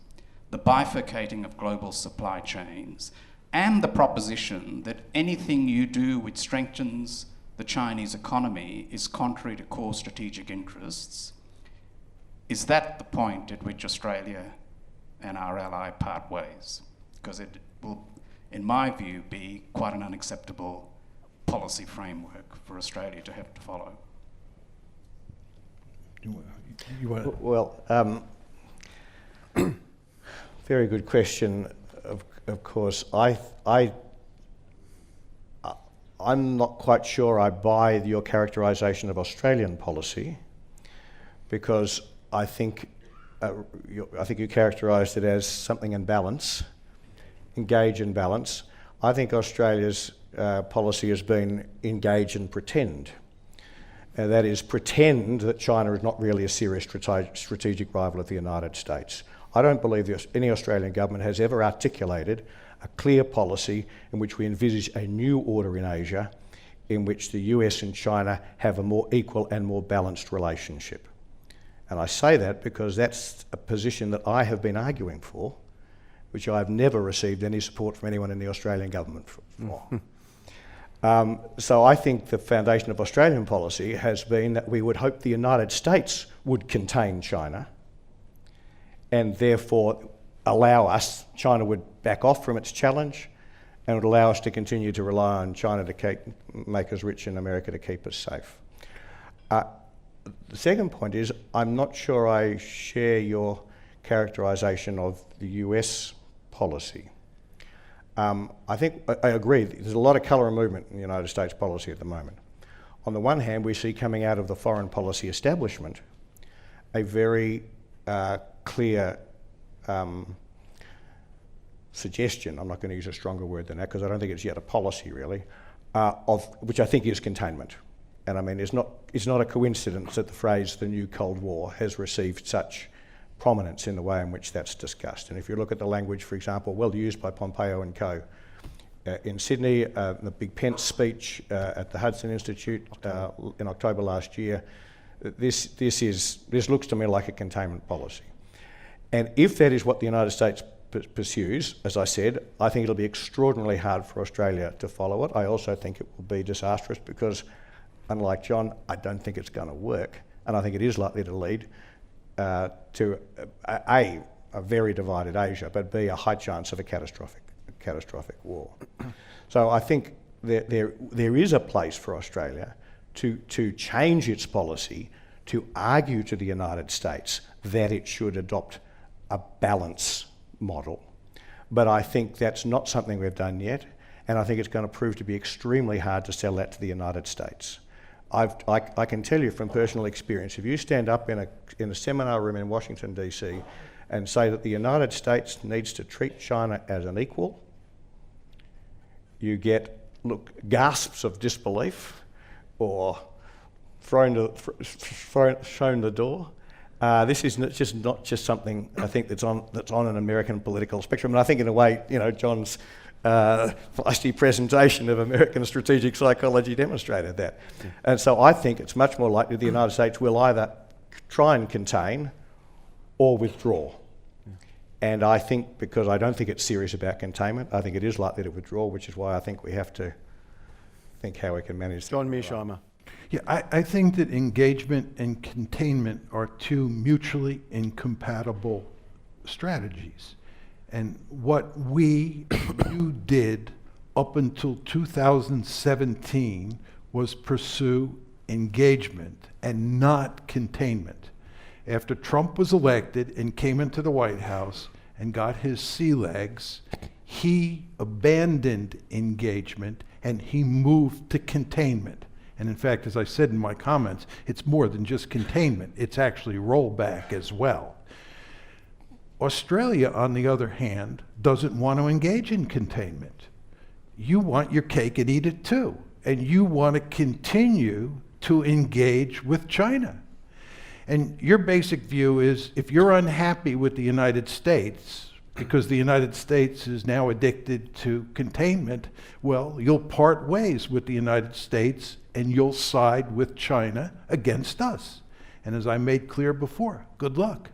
the bifurcating of global supply chains, and the proposition that anything you do which strengthens the Chinese economy is contrary to core strategic interests, is that the point at which Australia and our ally part ways? Because it will, in my view, be quite an unacceptable policy framework for Australia to have to follow. Well, very good question. Of course, I'm not quite sure I buy your characterisation of Australian policy, because I think you characterised it as something in balance, engage in balance. I think Australia's policy has been engage and pretend. That is, pretend that China is not really a serious strategic rival of the United States. I don't believe any Australian government has ever articulated a clear policy in which we envisage a new order in Asia in which the US and China have a more equal and more balanced relationship. And I say that because that's a position that I have been arguing for, which I've never received any support from anyone in the Australian government for. So I think the foundation of Australian policy has been that we would hope the United States would contain China and therefore allow us, China would back off from its challenge and would allow us to continue to rely on China to make us rich and America to keep us safe. The second point is, I'm not sure I share your characterisation of the US policy. I think I agree, there's a lot of colour and movement in the United States policy at the moment. On the one hand, we see coming out of the foreign policy establishment a very clear suggestion, I'm not going to use a stronger word than that because I don't think it's yet a policy really, of which I think is containment. And I mean, it's not a coincidence that the phrase the new Cold War has received such prominence in the way in which that's discussed. And if you look at the language, for example, well used by Pompeo and co. In Sydney, the big Pence speech at the Hudson Institute in October last year, this looks to me like a containment policy. And if that is what the United States pursues, as I said, I think it'll be extraordinarily hard for Australia to follow it. I also think it will be disastrous because, unlike John, I don't think it's going to work. And I think it is likely to lead to A, a very divided Asia, but B, a high chance of a catastrophic war. So I think there is a place for Australia to change its policy, to argue to the United States that it should adopt a balance model. But I think that's not something we've done yet, and I think it's going to prove to be extremely hard to sell that to the United States. I can tell you from personal experience, if you stand up in a seminar room in Washington, D.C. and say that the United States needs to treat China as an equal, you get, gasps of disbelief or shown the door. This is not just something I think that's on an American political spectrum, and I think in a way, John's feisty presentation of American strategic psychology demonstrated that. And so I think it's much more likely the United States will either try and contain or withdraw. And I think, because I don't think it's serious about containment, I think it is likely to withdraw, which is why I think we have to think how we can manage that. John Mearsheimer. Yeah, I think that engagement and containment are two mutually incompatible strategies. And what you did up until 2017 was pursue engagement and not containment. After Trump was elected and came into the White House and got his sea legs, he abandoned engagement and he moved to containment. And in fact, as I said in my comments, it's more than just containment, it's actually rollback as well. Australia, on the other hand, doesn't want to engage in containment. You want your cake and eat it too. And you want to continue to engage with China. And your basic view is, if you're unhappy with the United States, because the United States is now addicted to containment, well, you'll part ways with the United States and you'll side with China against us. And as I made clear before, good luck.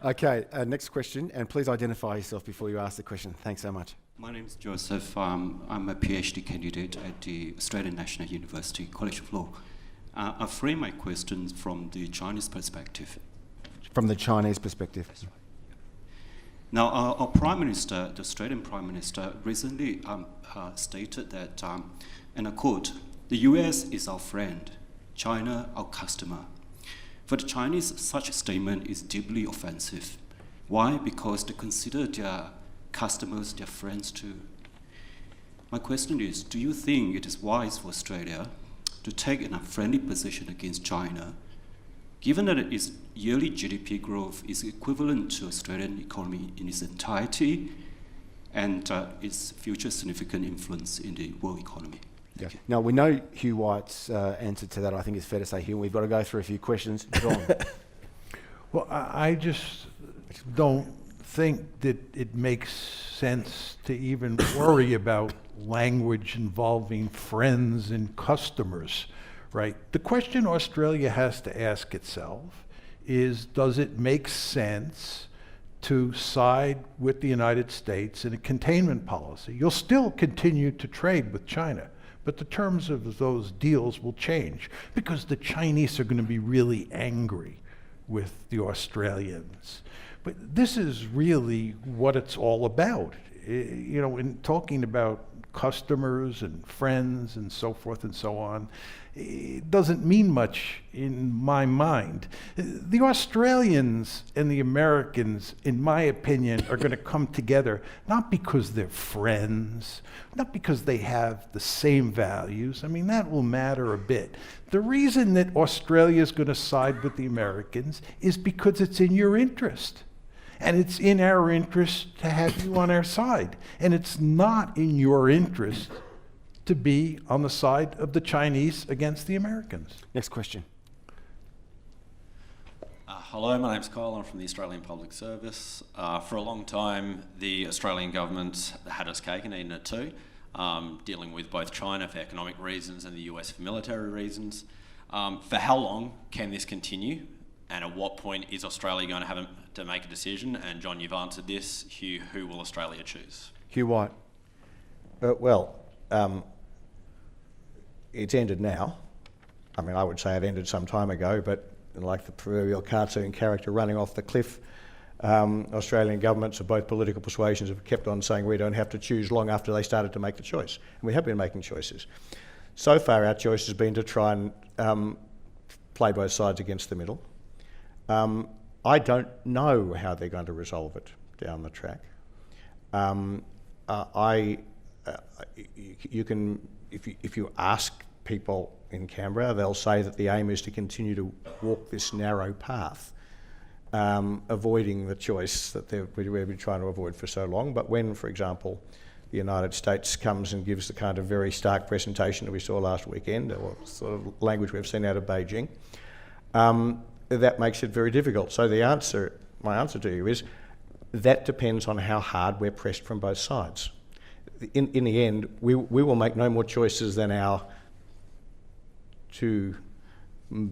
Okay, next question, and please identify yourself before you ask the question. Thanks so much. My name is Joseph. I'm a PhD candidate at the Australian National University College of Law. I frame my questions from the Chinese perspective. From the Chinese perspective. That's right. Now, our Prime Minister, the Australian Prime Minister, recently stated that, and I quote, "The US is our friend, China our customer." For the Chinese, such a statement is deeply offensive. Why? Because they consider their customers their friends too. My question is, do you think it is wise for Australia to take an unfriendly position against China given that its yearly GDP growth is equivalent to Australian economy in its entirety, and its future significant influence in the world economy. Thank you. Now, we know Hugh White's answer to that. I think it's fair to say, Hugh, we've got to go through a few questions. John. Well, I just don't think that it makes sense to even worry about language involving friends and customers, right? The question Australia has to ask itself is, does it make sense to side with the United States in a containment policy? You'll still continue to trade with China, but the terms of those deals will change because the Chinese are going to be really angry with the Australians. But this is really what it's all about. You know, in talking about customers and friends and so forth and so on, it doesn't mean much in my mind. The Australians and the Americans, in my opinion, are going to come together not because they're friends, not because they have the same values. I mean, that will matter a bit. The reason that Australia is going to side with the Americans is because it's in your interest. And it's in our interest to have you on our side. And it's not in your interest to be on the side of the Chinese against the Americans. Next question. Hello, my name's Kyle. I'm from the Australian Public Service. For a long time, the Australian government had its cake and eaten it too, dealing with both China for economic reasons and the US for military reasons. For how long can this continue? And at what point is Australia going to have to make a decision? And John, you've answered this. Hugh, who will Australia choose? Hugh White. It's ended now. I mean, I would say it ended some time ago, but like the proverbial cartoon character running off the cliff, Australian governments of both political persuasions have kept on saying we don't have to choose long after they started to make the choice. And we have been making choices. So far, our choice has been to try and play both sides against the middle. I don't know how they're going to resolve it down the track. If you ask people in Canberra, they'll say that the aim is to continue to walk this narrow path, avoiding the choice that we've been trying to avoid for so long. But when, for example, the United States comes and gives the kind of very stark presentation that we saw last weekend, or sort of language we've seen out of Beijing, that makes it very difficult. So my answer to you is, that depends on how hard we're pressed from both sides. In the end, we will make no more choices than our two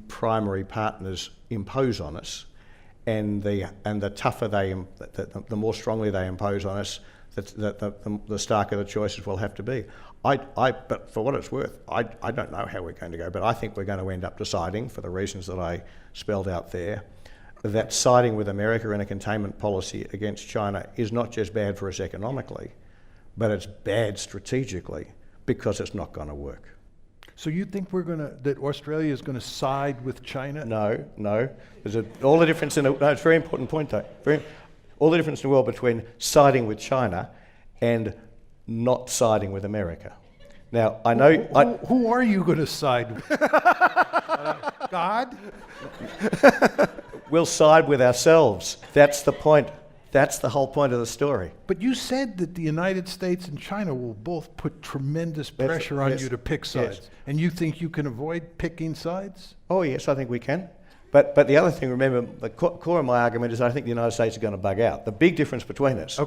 primary partners impose on us, and the tougher the more strongly they impose on us, the starker the choices will have to be. But for what it's worth, I don't know how we're going to go, but I think we're going to end up deciding, for the reasons that I spelled out there, that siding with America in a containment policy against China is not just bad for us economically, but it's bad strategically because it's not going to work. So you think that Australia is going to side with China? No. There's all the difference it's a very important point though. All the difference in the world between siding with China and not siding with America. Now, I know... Who are you going to side with? God? We'll side with ourselves. That's the point. That's the whole point of the story. But you said that the United States and China will both put tremendous pressure on you to pick sides. Yes. And you think you can avoid picking sides? Oh, yes, I think we can. But the other thing, remember, the core of my argument is I think the United States is going to bug out. The big difference between us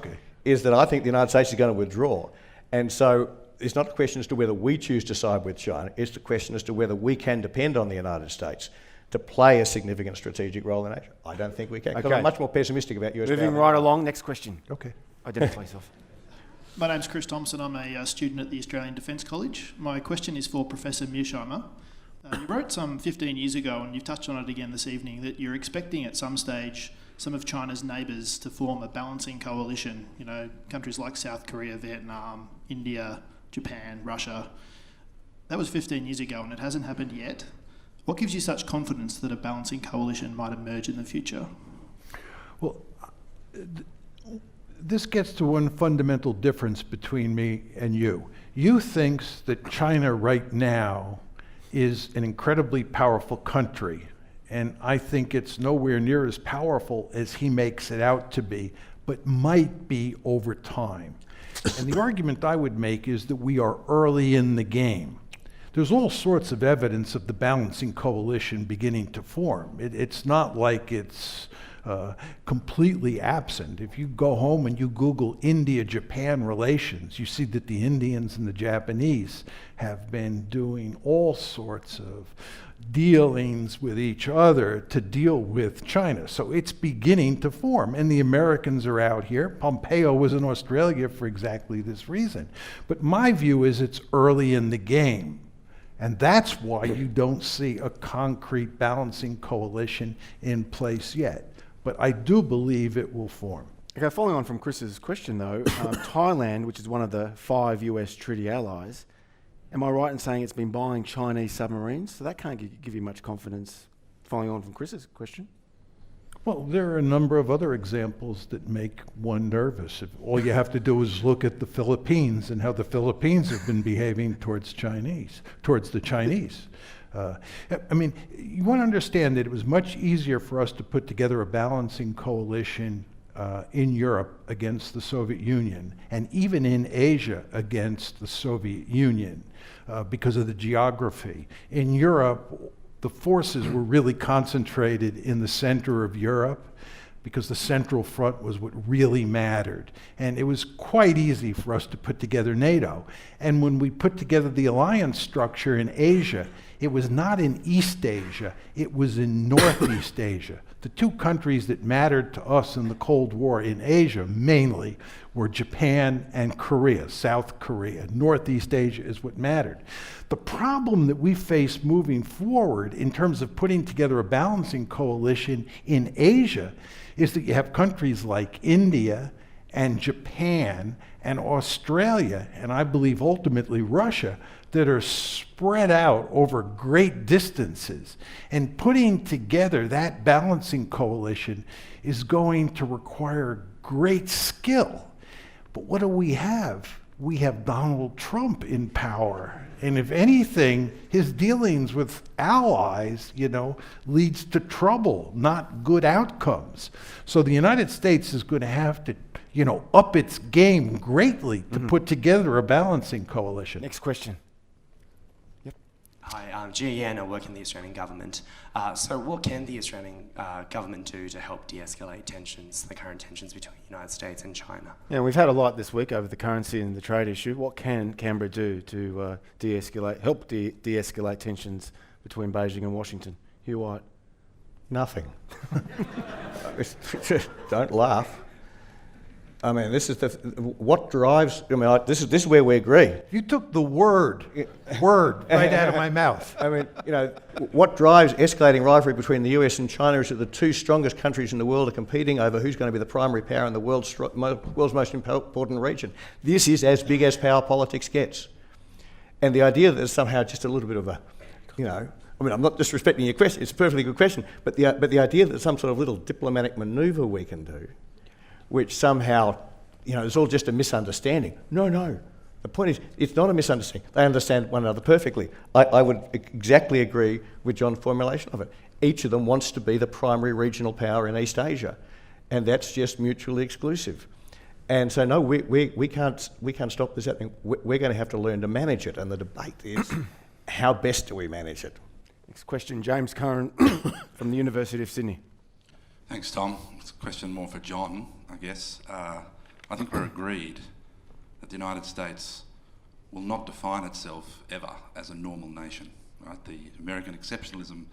is that I think the United States is going to withdraw. And so it's not a question as to whether we choose to side with China, it's the question as to whether we can depend on the United States to play a significant strategic role in Asia. I don't think we can, because I'm much more pessimistic about US Moving power. right along, next question. Okay. Identify yourself. My name's Chris Thompson. I'm a student at the Australian Defence College. My question is for Professor Mearsheimer. You wrote some 15 years ago, and you've touched on it again this evening, that you're expecting at some stage some of China's neighbours to form a balancing coalition, you know, countries like South Korea, Vietnam, India, Japan, Russia. That was 15 years ago, and it hasn't happened yet. What gives you such confidence that a balancing coalition might emerge in the future? Well, this gets to one fundamental difference between me and you. You think that China right now is an incredibly powerful country, and I think it's nowhere near as powerful as he makes it out to be, but might be over time. And the argument I would make is that we are early in the game. There's all sorts of evidence of the balancing coalition beginning to form. It's not like it's completely absent. If you go home and you Google India-Japan relations, you see that the Indians and the Japanese have been doing all sorts of dealings with each other to deal with China. So it's beginning to form, and the Americans are out here. Pompeo was in Australia for exactly this reason. But my view is it's early in the game. And that's why you don't see a concrete balancing coalition in place yet. But I do believe it will form. Okay, following on from Chris's question though, Thailand, which is one of the 5 US treaty allies, am I right in saying it's been buying Chinese submarines? So that can't give you much confidence, following on from Chris's question. Well, there are a number of other examples that make one nervous. If all you have to do is look at the Philippines and how the Philippines have been behaving towards the Chinese. I mean, you want to understand that it was much easier for us to put together a balancing coalition in Europe against the Soviet Union, and even in Asia against the Soviet Union because of the geography. In Europe, the forces were really concentrated in the center of Europe because the Central Front was what really mattered. And it was quite easy for us to put together NATO. And when we put together the alliance structure in Asia, it was not in East Asia, it was in Northeast Asia. The two countries that mattered to us in the Cold War in Asia mainly were Japan and Korea, South Korea. Northeast Asia is what mattered. The problem that we face moving forward in terms of putting together a balancing coalition in Asia is that you have countries like India and Japan and Australia, and I believe ultimately Russia, that are spread out over great distances. And putting together that balancing coalition is going to require great skill. But what do we have? We have Donald Trump in power. And if anything, his dealings with allies, leads to trouble, not good outcomes. So the United States is going to have to, up its game greatly to put together a balancing coalition. Next question. Hi, I'm Gian. I work in the Australian government. So what can the Australian government do to help de-escalate tensions, the current tensions between the United States and China? Yeah, we've had a lot this week over the currency and the trade issue. What can Canberra do to help de-escalate tensions between Beijing and Washington? Hugh White. Nothing. Don't laugh. I mean, this is what drives. I mean, this is where we agree. You took the word right out of my mouth. I mean, what drives escalating rivalry between the US and China is that the two strongest countries in the world are competing over who's going to be the primary power in the world's most important region. This is as big as power politics gets, and the idea that there's somehow just a little bit of a, I mean, I'm not disrespecting your question. It's a perfectly good question, but the idea that some sort of little diplomatic manoeuvre we can do, which somehow, it's all just a misunderstanding. No. The point is, it's not a misunderstanding. They understand one another perfectly. I would exactly agree with John's formulation of it. Each of them wants to be the primary regional power in East Asia, and that's just mutually exclusive. And so, no, we can't stop this happening. We're going to have to learn to manage it, and the debate is, how best do we manage it? Next question, James Curran from the University of Sydney. Thanks, Tom. It's a question more for John, I guess. I think we're agreed that the United States will not define itself ever as a normal nation. Right? The American exceptionalism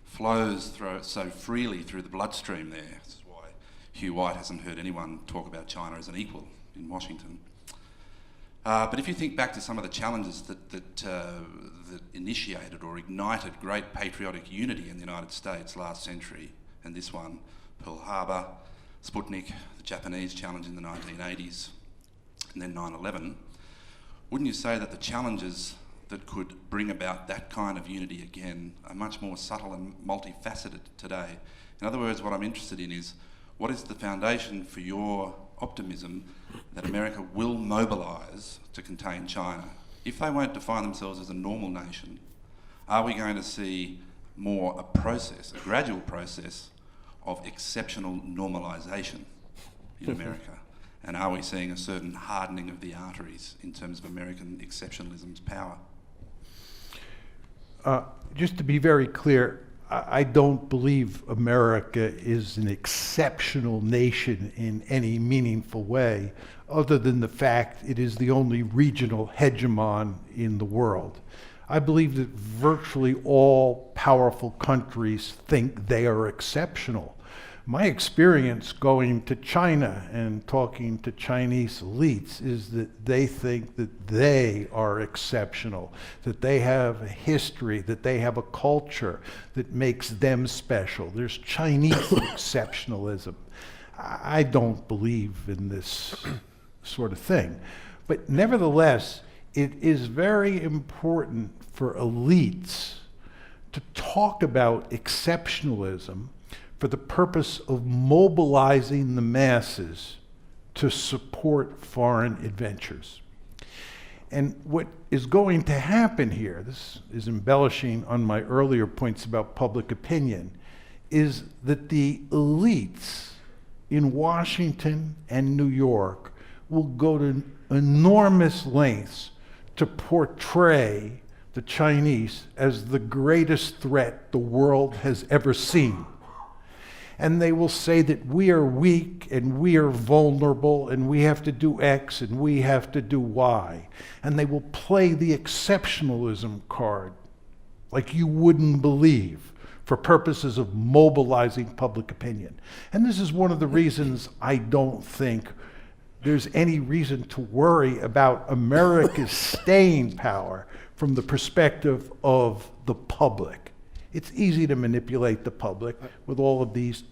flows so freely through the bloodstream there. This is why Hugh White hasn't heard anyone talk about China as an equal in Washington. But if you think back to some of the challenges that initiated or ignited great patriotic unity in the United States last century, and this one, Pearl Harbor, Sputnik, the Japanese challenge in the 1980s, and then 9/11, wouldn't you say that the challenges that could bring about that kind of unity again are much more subtle and multifaceted today? In other words, what I'm interested in is, what is the foundation for your optimism that America will mobilise to contain China? If they won't define themselves as a normal nation, are we going to see more a process, a gradual process of exceptional normalisation in America? And are we seeing a certain hardening of the arteries in terms of American exceptionalism's power? Just to be very clear, I don't believe America is an exceptional nation in any meaningful way, other than the fact it is the only regional hegemon in the world. I believe that virtually all powerful countries think they are exceptional. My experience going to China and talking to Chinese elites is that they think that they are exceptional, that they have a history, that they have a culture that makes them special. There's Chinese exceptionalism. I don't believe in this sort of thing. But nevertheless, it is very important for elites to talk about exceptionalism for the purpose of mobilizing the masses to support foreign adventures. And what is going to happen here, this is embellishing on my earlier points about public opinion, is that the elites in Washington and New York will go to enormous lengths to portray the Chinese as the greatest threat the world has ever seen. And they will say that we are weak and we are vulnerable and we have to do X and we have to do Y. And they will play the exceptionalism card like you wouldn't believe for purposes of mobilizing public opinion. And this is one of the reasons I don't think there's any reason to worry about America's staying power from the perspective of the public. It's easy to manipulate the public with all of these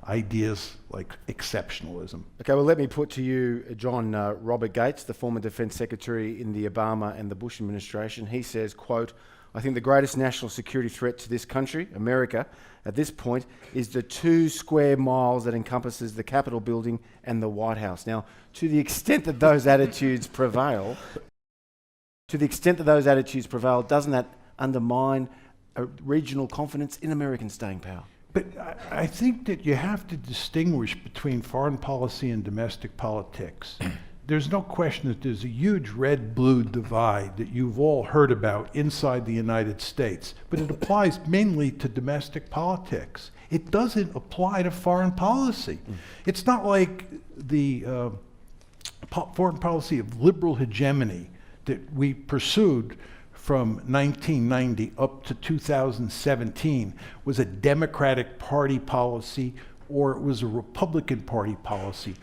ideas like exceptionalism. Okay, well, let me put to you, John, Robert Gates, the former Defence Secretary in the Obama and the Bush administration. He says, quote, "I think the greatest national security threat to this country, America, at this point, is the 2 square miles that encompasses the Capitol building and the White House." Now, to the extent that those attitudes prevail, doesn't that undermine a regional confidence in American staying power? But I think that you have to distinguish between foreign policy and domestic politics. There's no question that there's a huge red-blue divide that you've all heard about inside the United States, but it applies mainly to domestic politics. It doesn't apply to foreign policy. It's not like the foreign policy of liberal hegemony that we pursued from 1990 up to 2017 was a Democratic Party policy or it was a Republican Party policy.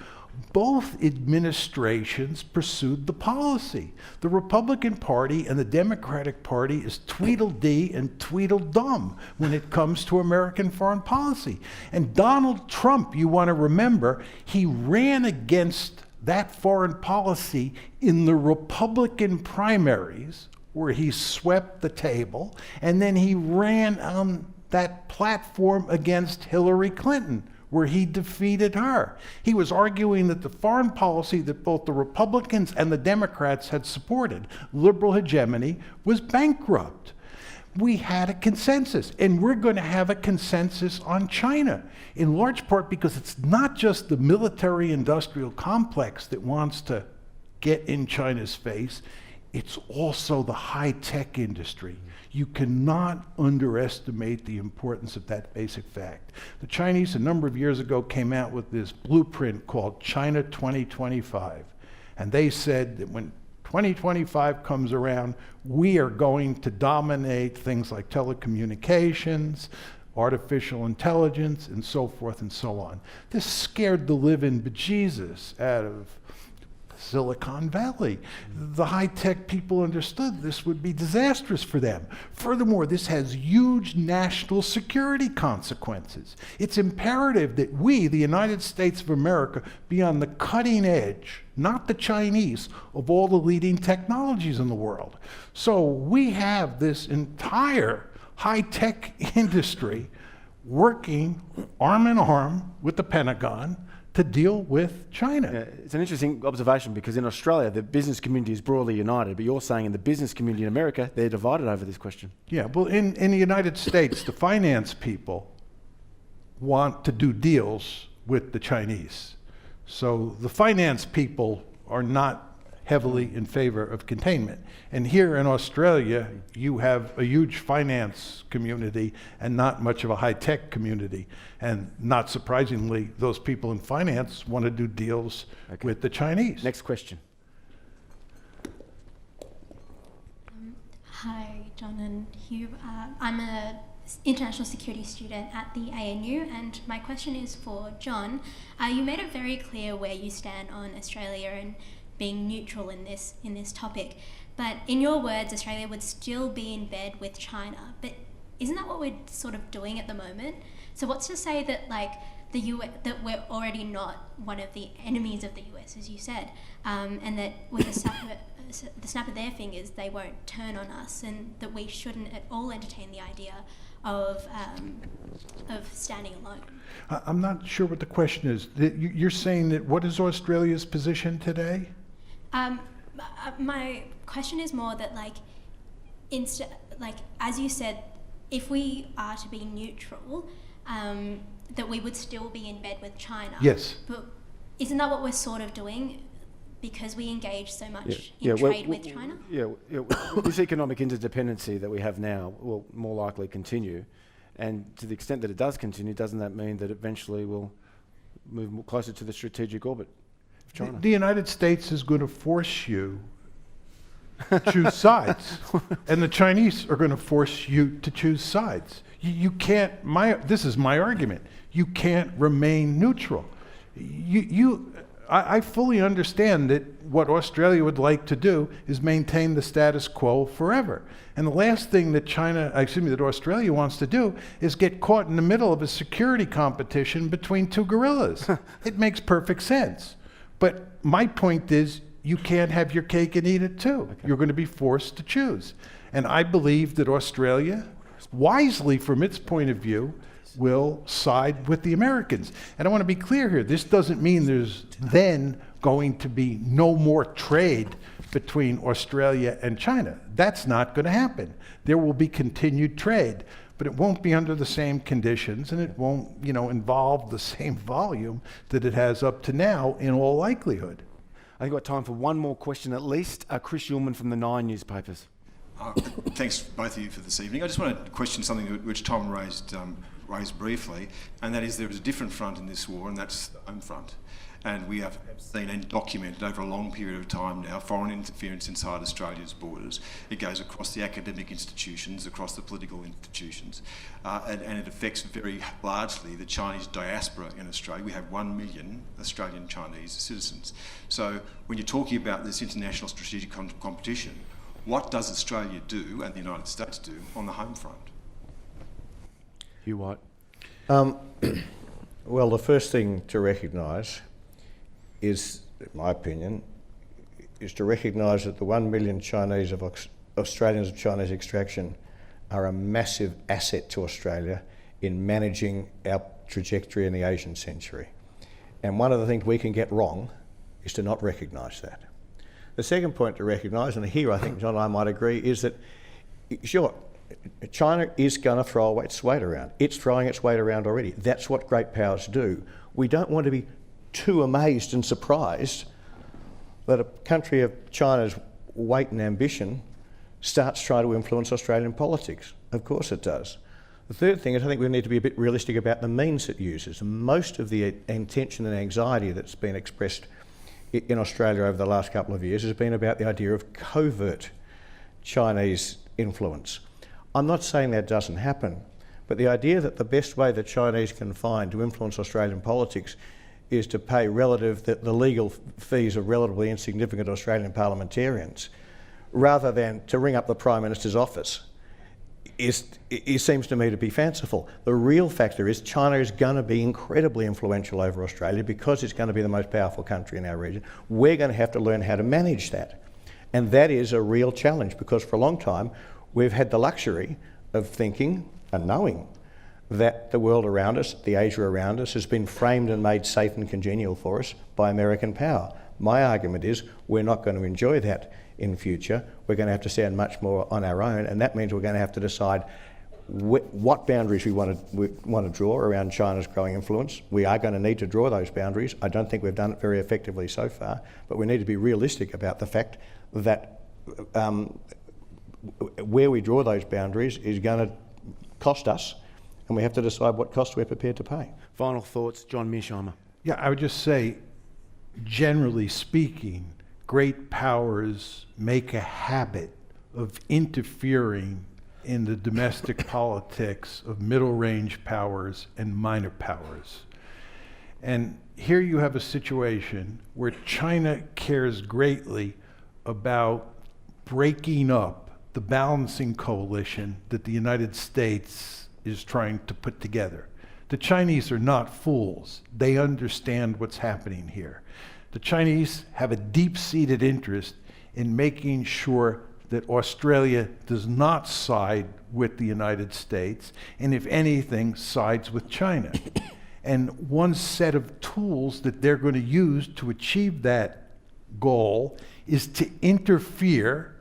Both administrations pursued the policy. The Republican Party and the Democratic Party is Tweedledee and Tweedledum when it comes to American foreign policy. And Donald Trump, you want to remember, he ran against that foreign policy in the Republican primaries, where he swept the table, and then he ran on that platform against Hillary Clinton, where he defeated her. He was arguing that the foreign policy that both the Republicans and the Democrats had supported, liberal hegemony, was bankrupt. We had a consensus, and we're going to have a consensus on China, in large part because it's not just the military-industrial complex that wants to get in China's face, it's also the high-tech industry. You cannot underestimate the importance of that basic fact. The Chinese, a number of years ago, came out with this blueprint called China 2025. And they said that when 2025 comes around, we are going to dominate things like telecommunications, artificial intelligence, and so forth and so on. This scared the living bejesus out of Silicon Valley. The high-tech people understood this would be disastrous for them. Furthermore, this has huge national security consequences. It's imperative that we, the United States of America, be on the cutting edge, not the Chinese, of all the leading technologies in the world. So we have this entire high-tech industry working arm in arm with the Pentagon to deal with China. Yeah, it's an interesting observation because in Australia, the business community is broadly united, but you're saying in the business community in America, they're divided over this question. Yeah, well, in the United States, the finance people want to do deals with the Chinese. So the finance people are not heavily in favor of containment. And here in Australia, you have a huge finance community and not much of a high-tech community. And not surprisingly, those people in finance want to do deals with the Chinese. Next question. Hi, John and Hugh. I'm an international security student at the ANU, and my question is for John. You made it very clear where you stand on Australia and being neutral in this topic. But in your words, Australia would still be in bed with China. But isn't that what we're sort of doing at the moment? So what's to say that the US, that we're already not one of the enemies of the US, as you said, and that with the snap of their fingers, they won't turn on us, and that we shouldn't at all entertain the idea of standing alone? I'm not sure what the question is. You're saying that what is Australia's position today? My question is more that, as you said, if we are to be neutral, that we would still be in bed with China. Yes. But isn't that what we're sort of doing? Because we engage so much in trade with China? This economic interdependency that we have now will more likely continue. And to the extent that it does continue, doesn't that mean that eventually we'll move more closer to the strategic orbit of China? The United States is going to force you to choose sides, and the Chinese are going to force you to choose sides. You can't, this is my argument, you can't remain neutral. I fully understand that what Australia would like to do is maintain the status quo forever. And the last thing that that Australia wants to do is get caught in the middle of a security competition between two gorillas. It makes perfect sense. But my point is, you can't have your cake and eat it too. Okay. You're going to be forced to choose. And I believe that Australia, wisely from its point of view, will side with the Americans. And I want to be clear here, this doesn't mean there's then going to be no more trade between Australia and China. That's not going to happen. There will be continued trade, but it won't be under the same conditions, and it won't, involve the same volume that it has up to now in all likelihood. I think we've got time for one more question at least. Chris Ullman from the Nine newspapers. Thanks both of you for this evening. I just want to question something which Tom raised briefly, and that is there is a different front in this war, and that's the home front. And we have seen and documented over a long period of time now foreign interference inside Australia's borders. It goes across the academic institutions, across the political institutions, and it affects very largely the Chinese diaspora in Australia. We have 1 million Australian Chinese citizens. So when you're talking about this international strategic competition, what does Australia do and the United States do on the home front? Hugh White. Well, the first thing to recognise is, in my opinion, is to recognise that the 1 million Australians of Chinese extraction are a massive asset to Australia in managing our trajectory in the Asian century. And one of the things we can get wrong is to not recognise that. The second point to recognise, and here I think John and I might agree, is that, sure, China is going to throw its weight around. It's throwing its weight around already. That's what great powers do. We don't want to be too amazed and surprised that a country of China's weight and ambition starts trying to influence Australian politics. Of course it does. The third thing is I think we need to be a bit realistic about the means it uses. Most of the tension and anxiety that's been expressed in Australia over the last couple of years has been about the idea of covert Chinese influence. I'm not saying that doesn't happen, but the idea that the best way the Chinese can find to influence Australian politics is to pay the legal fees of relatively insignificant Australian parliamentarians, rather than to ring up the Prime Minister's office, it seems to me to be fanciful. The real factor is China is going to be incredibly influential over Australia because it's going to be the most powerful country in our region. We're going to have to learn how to manage that. And that is a real challenge because for a long time we've had the luxury of thinking and knowing that the world around us, the Asia around us, has been framed and made safe and congenial for us by American power. My argument is we're not going to enjoy that in future. We're going to have to stand much more on our own, and that means we're going to have to decide what boundaries we want to draw around China's growing influence. We are going to need to draw those boundaries. I don't think we've done it very effectively so far, but we need to be realistic about the fact that where we draw those boundaries is going to cost us, and we have to decide what cost we're prepared to pay. Final thoughts, John Mearsheimer. Yeah, I would just say, generally speaking, great powers make a habit of interfering in the domestic politics of middle-range powers and minor powers. And here you have a situation where China cares greatly about breaking up the balancing coalition that the United States is trying to put together. The Chinese are not fools. They understand what's happening here. The Chinese have a deep-seated interest in making sure that Australia does not side with the United States, and if anything, sides with China. And one set of tools that they're going to use to achieve that goal is to interfere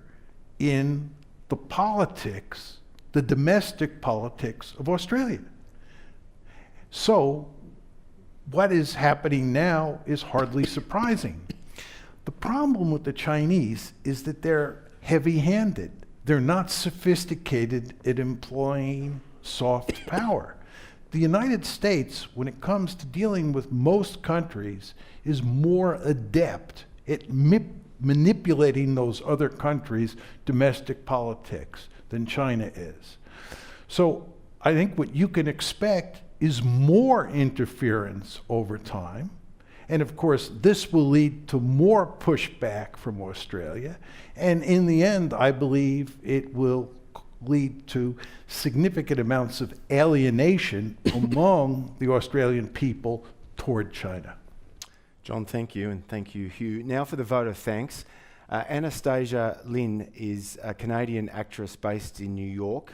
in the politics, the domestic politics of Australia. So what is happening now is hardly surprising. The problem with the Chinese is that they're heavy-handed. They're not sophisticated at employing soft power. The United States, when it comes to dealing with most countries, is more adept at manipulating those other countries' domestic politics than China is. So I think what you can expect is more interference over time. And of course, this will lead to more pushback from Australia. And in the end, I believe it will lead to significant amounts of alienation among the Australian people toward China. John, thank you, and thank you, Hugh. Now for the vote of thanks. Anastasia Lin is a Canadian actress based in New York.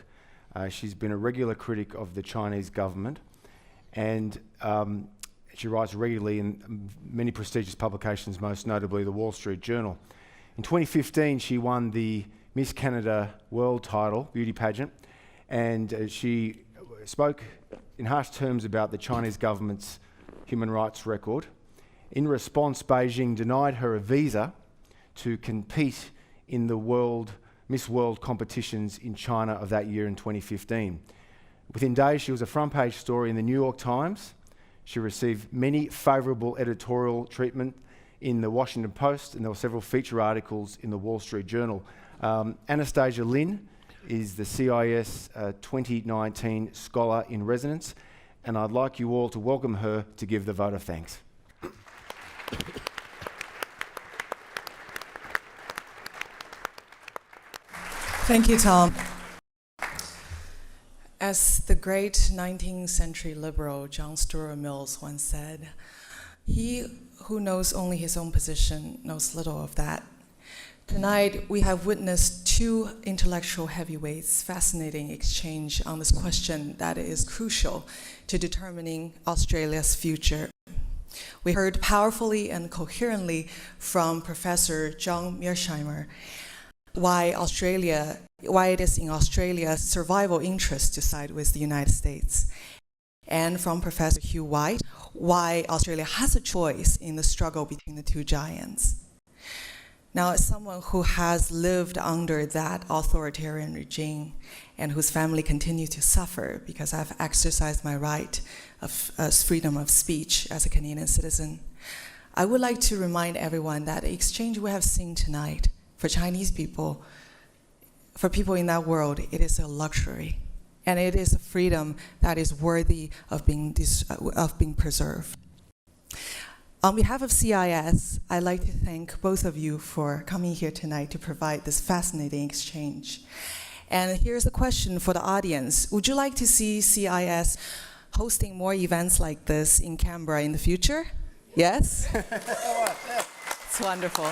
She's been a regular critic of the Chinese government, and she writes regularly in many prestigious publications, most notably the Wall Street Journal. In 2015, she won the Miss Canada World title, beauty pageant, and she spoke in harsh terms about the Chinese government's human rights record. In response, Beijing denied her a visa to compete in the Miss World competitions in China of that year in 2015. Within days, she was a front-page story in the New York Times. She received many favourable editorial treatment in the Washington Post, and there were several feature articles in the Wall Street Journal. Anastasia Lin is the CIS 2019 Scholar in Residence, and I'd like you all to welcome her to give the vote of thanks. Thank you, Tom. As the great 19th century liberal John Stuart Mills once said, "He who knows only his own position knows little of that." Tonight, we have witnessed two intellectual heavyweights' fascinating exchange on this question that is crucial to determining Australia's future. We heard powerfully and coherently from Professor John Mearsheimer why it is in Australia's survival interest to side with the United States, and from Professor Hugh White why Australia has a choice in the struggle between the two giants. Now, as someone who has lived under that authoritarian regime and whose family continues to suffer because I've exercised my right of freedom of speech as a Canadian citizen, I would like to remind everyone that the exchange we have seen tonight for Chinese people, for people in that world, it is a luxury, and it is a freedom that is worthy of being preserved. On behalf of CIS, I'd like to thank both of you for coming here tonight to provide this fascinating exchange. And here's a question for the audience. Would you like to see CIS hosting more events like this in Canberra in the future? Yes? It's wonderful.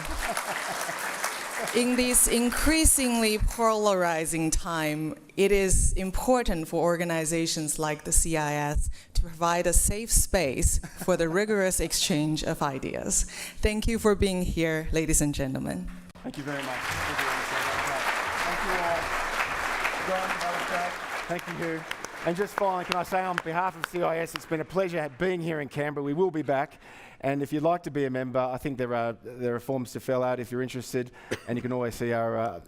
In this increasingly polarizing time, it is important for organizations like the CIS to provide a safe space for the rigorous exchange of ideas. Thank you for being here, ladies and gentlemen. Thank you very much. Thank you all. John, that was great. Thank you, Hugh. And just finally, can I say on behalf of CIS, it's been a pleasure being here in Canberra. We will be back. And if you'd like to be a member, I think there are forms to fill out if you're interested, and you can always see our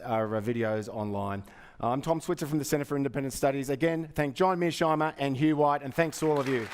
videos online. I'm Tom Switzer from the Centre for Independent Studies. Again, thank John Mearsheimer and Hugh White, and thanks to all of you.